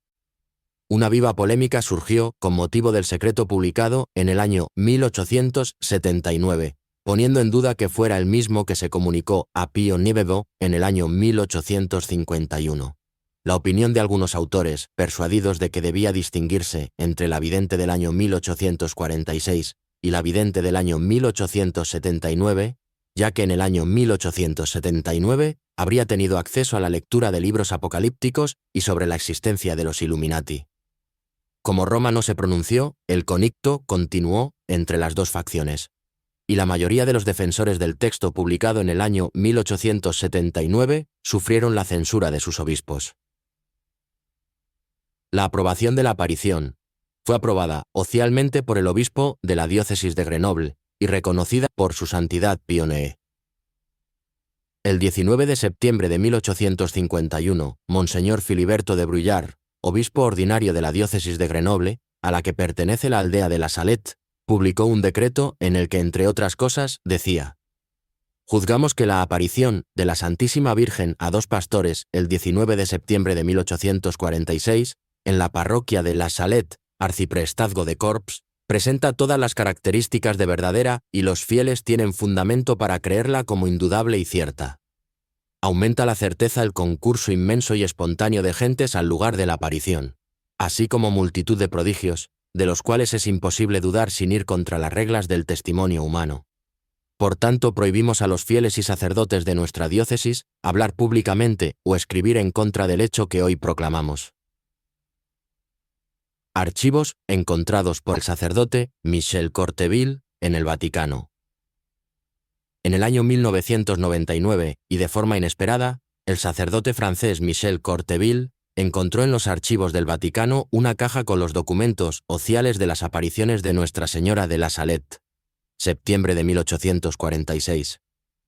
Una viva polémica surgió con motivo del secreto publicado en el año 1879, poniendo en duda que fuera el mismo que se comunicó a Pío IX en el año 1851. La opinión de algunos autores, persuadidos de que debía distinguirse entre la vidente del año 1846 y la vidente del año 1879, ya que en el año 1879 habría tenido acceso a la lectura de libros apocalípticos y sobre la existencia de los Illuminati. Como Roma no se pronunció, el conicto continuó entre las 2 facciones, y la mayoría de los defensores del texto publicado en el año 1879 sufrieron la censura de sus obispos. La aprobación de la aparición fue aprobada oficialmente por el obispo de la diócesis de Grenoble y reconocida por su santidad Pío IX. El 19 de septiembre de 1851, Monseñor Filiberto de Bruyères, obispo ordinario de la diócesis de Grenoble, a la que pertenece la aldea de la Salette, publicó un decreto en el que, entre otras cosas, decía: «Juzgamos que la aparición de la Santísima Virgen a 2 pastores el 19 de septiembre de 1846, en la parroquia de la Salette, arciprestazgo de Corps, presenta todas las características de verdadera y los fieles tienen fundamento para creerla como indudable y cierta. Aumenta la certeza el concurso inmenso y espontáneo de gentes al lugar de la aparición, así como multitud de prodigios, de los cuales es imposible dudar sin ir contra las reglas del testimonio humano. Por tanto, prohibimos a los fieles y sacerdotes de nuestra diócesis hablar públicamente o escribir en contra del hecho que hoy proclamamos». Archivos encontrados por el sacerdote Michel Courteville en el Vaticano. En el año 1999, y de forma inesperada, el sacerdote francés Michel Courteville encontró en los archivos del Vaticano una caja con los documentos oficiales de las apariciones de Nuestra Señora de la Salette, septiembre de 1846,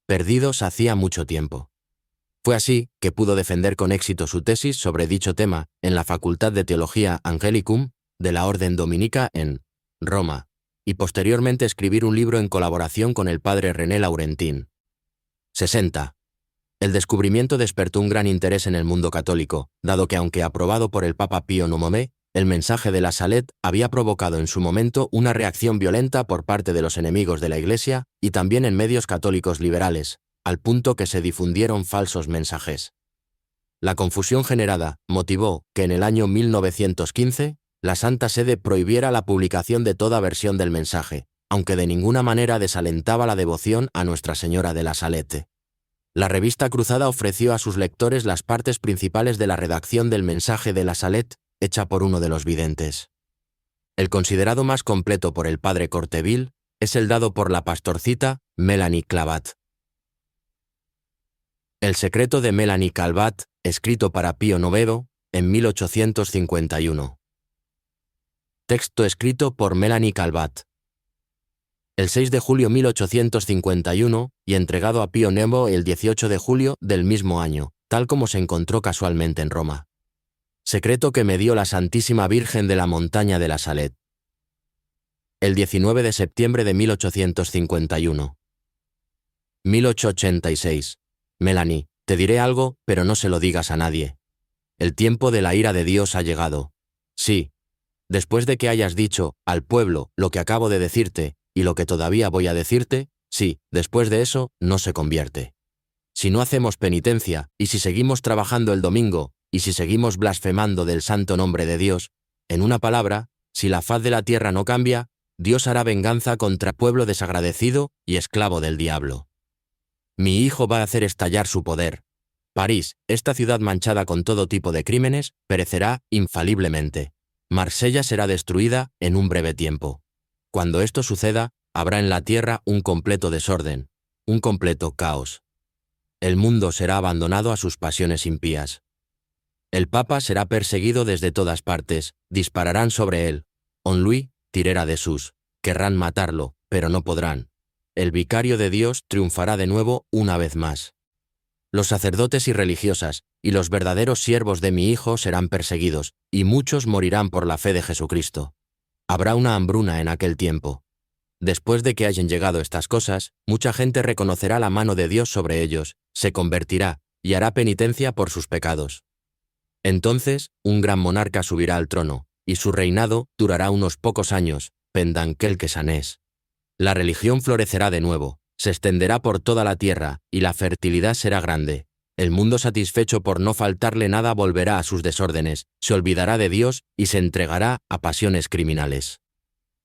perdidos hacía mucho tiempo. Fue así que pudo defender con éxito su tesis sobre dicho tema en la Facultad de Teología Angelicum de la Orden Dominica en Roma, y posteriormente escribir un libro en colaboración con el padre René Laurentin. 60. El descubrimiento despertó un gran interés en el mundo católico, dado que aunque aprobado por el Papa Pío IX, el mensaje de la Salette había provocado en su momento una reacción violenta por parte de los enemigos de la Iglesia y también en medios católicos liberales, al punto que se difundieron falsos mensajes. La confusión generada motivó que en el año 1915 la Santa Sede prohibiera la publicación de toda versión del mensaje, aunque de ninguna manera desalentaba la devoción a Nuestra Señora de la Salette. La revista Cruzada ofreció a sus lectores las partes principales de la redacción del mensaje de la Salette, hecha por uno de los videntes. El considerado más completo por el padre Corteville es el dado por la pastorcita Melanie Clavat. El secreto de Melanie Calvat, escrito para Pío IX, en 1851. Texto escrito por Melanie Calvat. El 6 de julio 1851 y entregado a Pío IX el 18 de julio del mismo año, tal como se encontró casualmente en Roma. Secreto que me dio la Santísima Virgen de la Montaña de la Salette. El 19 de septiembre de 1851. 1886. Melanie, te diré algo, pero no se lo digas a nadie. El tiempo de la ira de Dios ha llegado. Sí. Después de que hayas dicho al pueblo lo que acabo de decirte y lo que todavía voy a decirte, sí, después de eso no se convierte. Si no hacemos penitencia, y si seguimos trabajando el domingo, y si seguimos blasfemando del santo nombre de Dios, en una palabra, si la faz de la tierra no cambia, Dios hará venganza contra pueblo desagradecido y esclavo del diablo. Mi hijo va a hacer estallar su poder. París, esta ciudad manchada con todo tipo de crímenes, perecerá infaliblemente. Marsella será destruida en un breve tiempo. Cuando esto suceda, habrá en la tierra un completo desorden, un completo caos. El mundo será abandonado a sus pasiones impías. El Papa será perseguido desde todas partes, dispararán sobre él. Onluí, tirera de sus, querrán matarlo, pero no podrán. El vicario de Dios triunfará de nuevo una vez más. Los sacerdotes y religiosas, y los verdaderos siervos de mi Hijo serán perseguidos, y muchos morirán por la fe de Jesucristo. Habrá una hambruna en aquel tiempo. Después de que hayan llegado estas cosas, mucha gente reconocerá la mano de Dios sobre ellos, se convertirá, y hará penitencia por sus pecados. Entonces, un gran monarca subirá al trono, y su reinado durará unos pocos años, pendanquel que sanés. La religión florecerá de nuevo, se extenderá por toda la tierra, y la fertilidad será grande. El mundo satisfecho por no faltarle nada volverá a sus desórdenes, se olvidará de Dios y se entregará a pasiones criminales.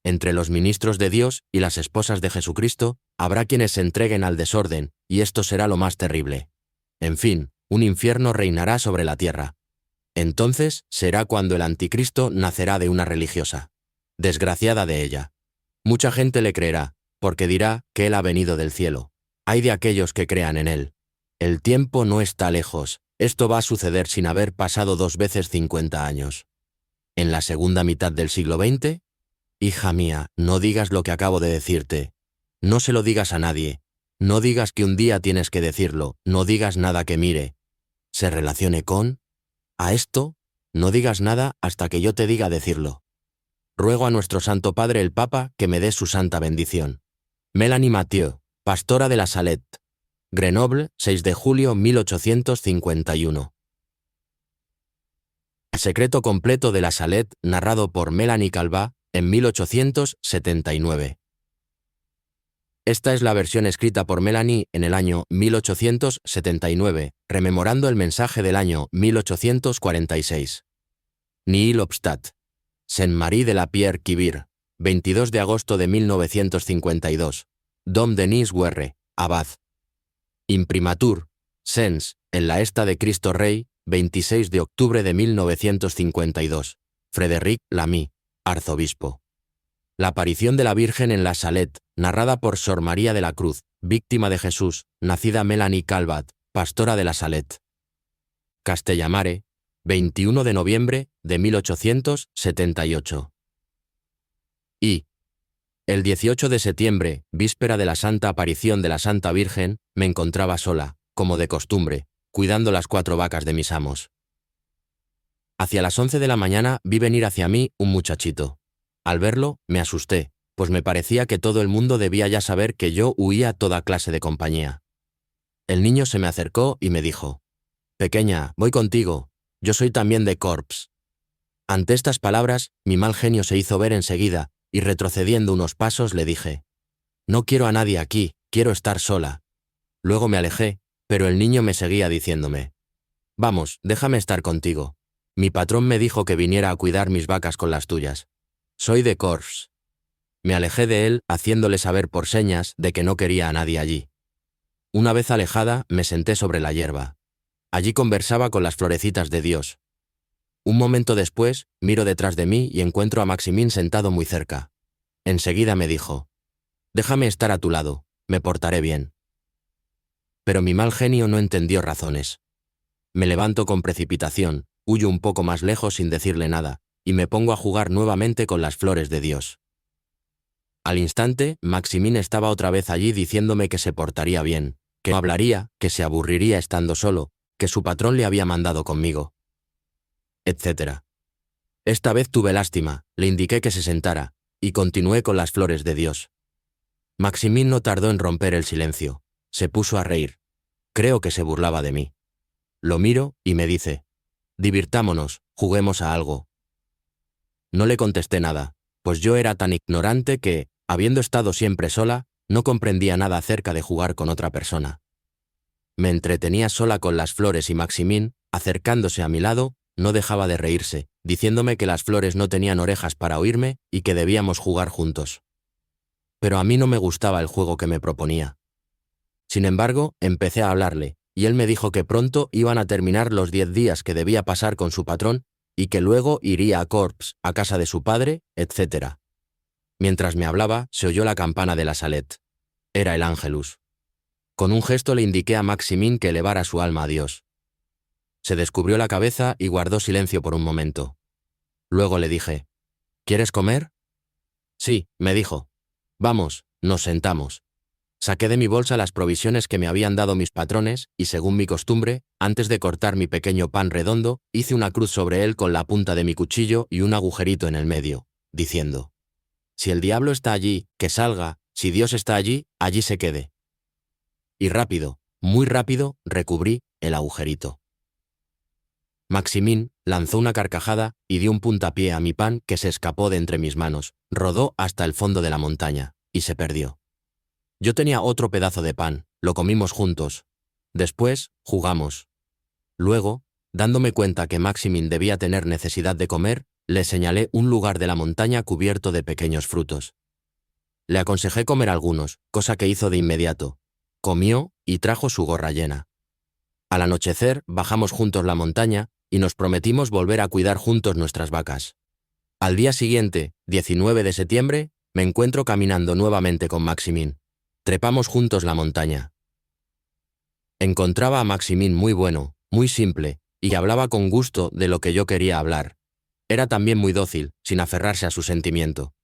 Entre los ministros de Dios y las esposas de Jesucristo, habrá quienes se entreguen al desorden, y esto será lo más terrible. En fin, un infierno reinará sobre la tierra. Entonces será cuando el anticristo nacerá de una religiosa. Desgraciada de ella. Mucha gente le creerá, porque dirá que él ha venido del cielo. Hay de aquellos que crean en él. El tiempo no está lejos, esto va a suceder sin haber pasado 2 veces 50 años. En la segunda mitad del siglo XX, hija mía, no digas lo que acabo de decirte. No se lo digas a nadie. No digas que un día tienes que decirlo, no digas nada que mire. ¿Se relacione con? A esto, no digas nada hasta que yo te diga decirlo. Ruego a nuestro Santo Padre el Papa que me dé su santa bendición. Melanie Mathieu, pastora de la Salette. Grenoble, 6 de julio 1851. El secreto completo de la Salette, narrado por Melanie Calvat, en 1879. Esta es la versión escrita por Melanie en el año 1879, rememorando el mensaje del año 1846. Nihil obstat. Saint-Marie de la Pierre-Quivir, 22 de agosto de 1952. Dom Denis Guerre, abad. Imprimatur, Sens, en la Esta de Cristo Rey, 26 de octubre de 1952. Frédéric Lamy, arzobispo. La aparición de la Virgen en la Salette, narrada por Sor María de la Cruz, víctima de Jesús, nacida Melanie Calvat, pastora de la Salette. Castellamare, 21 de noviembre de 1878. Y el 18 de septiembre, víspera de la Santa Aparición de la Santa Virgen, me encontraba sola, como de costumbre, cuidando las 4 vacas de mis amos. Hacia las 11 de la mañana vi venir hacia mí un muchachito. Al verlo, me asusté, pues me parecía que todo el mundo debía ya saber que yo huía a toda clase de compañía. El niño se me acercó y me dijo: «Pequeña, voy contigo, yo soy también de Corps». Ante estas palabras, mi mal genio se hizo ver enseguida, y retrocediendo unos pasos le dije: «No quiero a nadie aquí, quiero estar sola». Luego me alejé, pero el niño me seguía diciéndome: Vamos, déjame estar contigo. Mi patrón me dijo que viniera a cuidar mis vacas con las tuyas. Soy de Corps. Me alejé de él, haciéndole saber por señas de que no quería a nadie allí. Una vez alejada, me senté sobre la hierba. Allí conversaba con las florecitas de Dios. Un momento después, miro detrás de mí y encuentro a Maximín sentado muy cerca. Enseguida me dijo: «Déjame estar a tu lado, me portaré bien». Pero mi mal genio no entendió razones. Me levanto con precipitación, huyo un poco más lejos sin decirle nada, y me pongo a jugar nuevamente con las flores de Dios. Al instante, Maximín estaba otra vez allí diciéndome que se portaría bien, que no hablaría, que se aburriría estando solo, que su patrón le había mandado conmigo, etc. Esta vez tuve lástima, le indiqué que se sentara, y continué con las flores de Dios. Maximín no tardó en romper el silencio. Se puso a reír. Creo que se burlaba de mí. Lo miro y me dice: «Divirtámonos, juguemos a algo». No le contesté nada, pues yo era tan ignorante que, habiendo estado siempre sola, no comprendía nada acerca de jugar con otra persona. Me entretenía sola con las flores y Maximín, acercándose a mi lado, no dejaba de reírse, diciéndome que las flores no tenían orejas para oírme y que debíamos jugar juntos. Pero a mí no me gustaba el juego que me proponía. Sin embargo, empecé a hablarle, y él me dijo que pronto iban a terminar los 10 días que debía pasar con su patrón y que luego iría a Corps, a casa de su padre, etc. Mientras me hablaba, se oyó la campana de la Salet. Era el Ángelus. Con un gesto le indiqué a Maximín que elevara su alma a Dios. Se descubrió la cabeza y guardó silencio por un momento. Luego le dije: «¿Quieres comer?» «Sí», me dijo. «Vamos, nos sentamos». Saqué de mi bolsa las provisiones que me habían dado mis patrones y, según mi costumbre, antes de cortar mi pequeño pan redondo, hice una cruz sobre él con la punta de mi cuchillo y un agujerito en el medio, diciendo: «Si el diablo está allí, que salga; si Dios está allí, allí se quede». Y rápido, muy rápido, recubrí el agujerito. Maximín lanzó una carcajada y dio un puntapié a mi pan que se escapó de entre mis manos, rodó hasta el fondo de la montaña y se perdió. Yo tenía otro pedazo de pan, lo comimos juntos. Después, jugamos. Luego, dándome cuenta que Maximín debía tener necesidad de comer, le señalé un lugar de la montaña cubierto de pequeños frutos. Le aconsejé comer algunos, cosa que hizo de inmediato. Comió y trajo su gorra llena. Al anochecer, bajamos juntos la montaña y nos prometimos volver a cuidar juntos nuestras vacas. Al día siguiente, 19 de septiembre, me encuentro caminando nuevamente con Maximín. Trepamos juntos la montaña. Encontraba a Maximín muy bueno, muy simple, y hablaba con gusto de lo que yo quería hablar. Era también muy dócil, sin aferrarse a su sentimiento.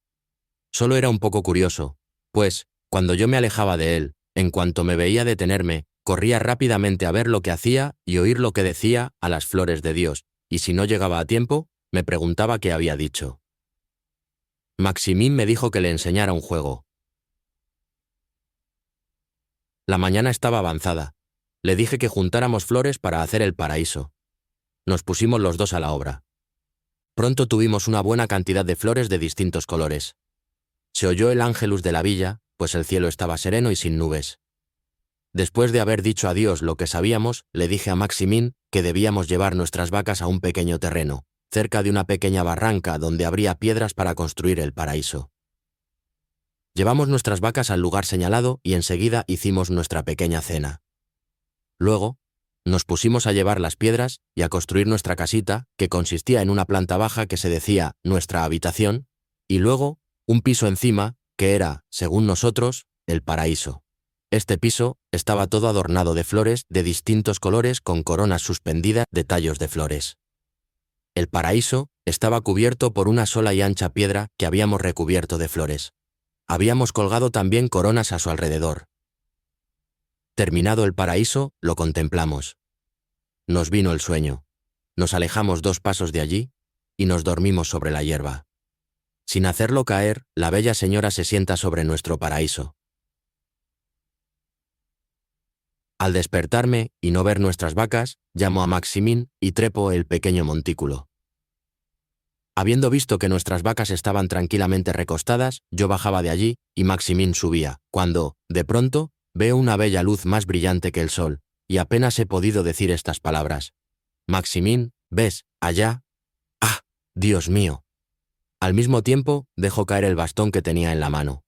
Solo era un poco curioso, pues, cuando yo me alejaba de él, en cuanto me veía detenerme, corría rápidamente a ver lo que hacía y oír lo que decía a las flores de Dios, y si no llegaba a tiempo, me preguntaba qué había dicho. Maximín me dijo que le enseñara un juego. La mañana estaba avanzada. Le dije que juntáramos flores para hacer el paraíso. Nos pusimos los dos a la obra. Pronto tuvimos una buena cantidad de flores de distintos colores. Se oyó el Ángelus de la villa, pues el cielo estaba sereno y sin nubes. Después de haber dicho a Dios lo que sabíamos, le dije a Maximín que debíamos llevar nuestras vacas a un pequeño terreno, cerca de una pequeña barranca donde habría piedras para construir el paraíso. Llevamos nuestras vacas al lugar señalado y enseguida hicimos nuestra pequeña cena. Luego, nos pusimos a llevar las piedras y a construir nuestra casita, que consistía en una planta baja que se decía nuestra habitación, y luego un piso encima, que era, según nosotros, el paraíso. Este piso estaba todo adornado de flores de distintos colores con coronas suspendidas de tallos de flores. El paraíso estaba cubierto por una sola y ancha piedra que habíamos recubierto de flores. Habíamos colgado también coronas a su alrededor. Terminado el paraíso, lo contemplamos. Nos vino el sueño. Nos alejamos 2 pasos de allí y nos dormimos sobre la hierba. Sin hacerlo caer, la bella señora se sienta sobre nuestro paraíso. Al despertarme y no ver nuestras vacas, llamo a Maximín y trepo el pequeño montículo. Habiendo visto que nuestras vacas estaban tranquilamente recostadas, yo bajaba de allí y Maximín subía, cuando, de pronto, veo una bella luz más brillante que el sol, y apenas he podido decir estas palabras. Maximín, ¿ves, allá? ¡Ah! Dios mío. Al mismo tiempo, dejó caer el bastón que tenía en la mano.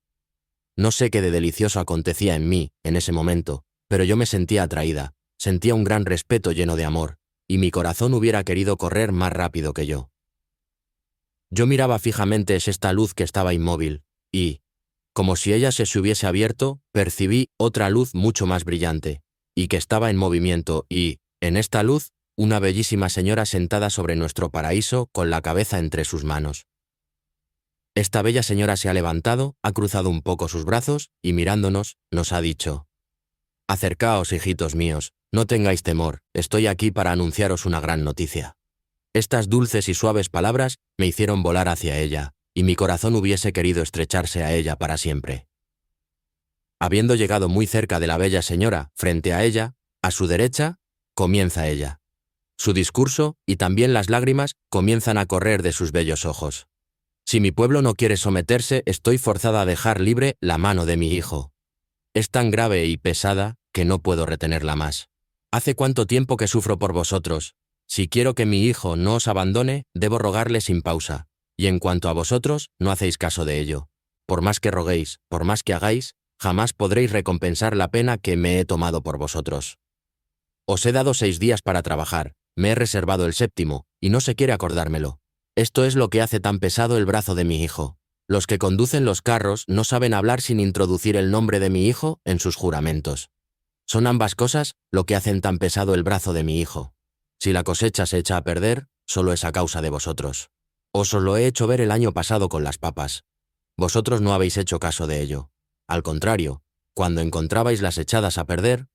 No sé qué de delicioso acontecía en mí, en ese momento, pero yo me sentía atraída, sentía un gran respeto lleno de amor, y mi corazón hubiera querido correr más rápido que yo. Yo miraba fijamente esta luz que estaba inmóvil, y, como si ella se hubiese abierto, percibí otra luz mucho más brillante, y que estaba en movimiento, y, en esta luz, una bellísima señora sentada sobre nuestro paraíso con la cabeza entre sus manos. Esta bella señora se ha levantado, ha cruzado un poco sus brazos, y mirándonos, nos ha dicho: «Acercaos, hijitos míos, no tengáis temor, estoy aquí para anunciaros una gran noticia». Estas dulces y suaves palabras me hicieron volar hacia ella, y mi corazón hubiese querido estrecharse a ella para siempre. Habiendo llegado muy cerca de la bella señora, frente a ella, a su derecha, comienza ella. Su discurso, y también las lágrimas, comienzan a correr de sus bellos ojos. Si mi pueblo no quiere someterse, estoy forzada a dejar libre la mano de mi hijo. Es tan grave y pesada que no puedo retenerla más. ¿Hace cuánto tiempo que sufro por vosotros? Si quiero que mi hijo no os abandone, debo rogarle sin pausa. Y en cuanto a vosotros, no hacéis caso de ello. Por más que roguéis, por más que hagáis, jamás podréis recompensar la pena que me he tomado por vosotros. Os he dado 6 días para trabajar, me he reservado el 7º, y no se quiere acordármelo. Esto es lo que hace tan pesado el brazo de mi hijo. Los que conducen los carros no saben hablar sin introducir el nombre de mi hijo en sus juramentos. Son ambas cosas lo que hacen tan pesado el brazo de mi hijo. Si la cosecha se echa a perder, solo es a causa de vosotros. Os lo he hecho ver el año pasado con las papas. Vosotros no habéis hecho caso de ello. Al contrario, cuando encontrabais las echadas a perder,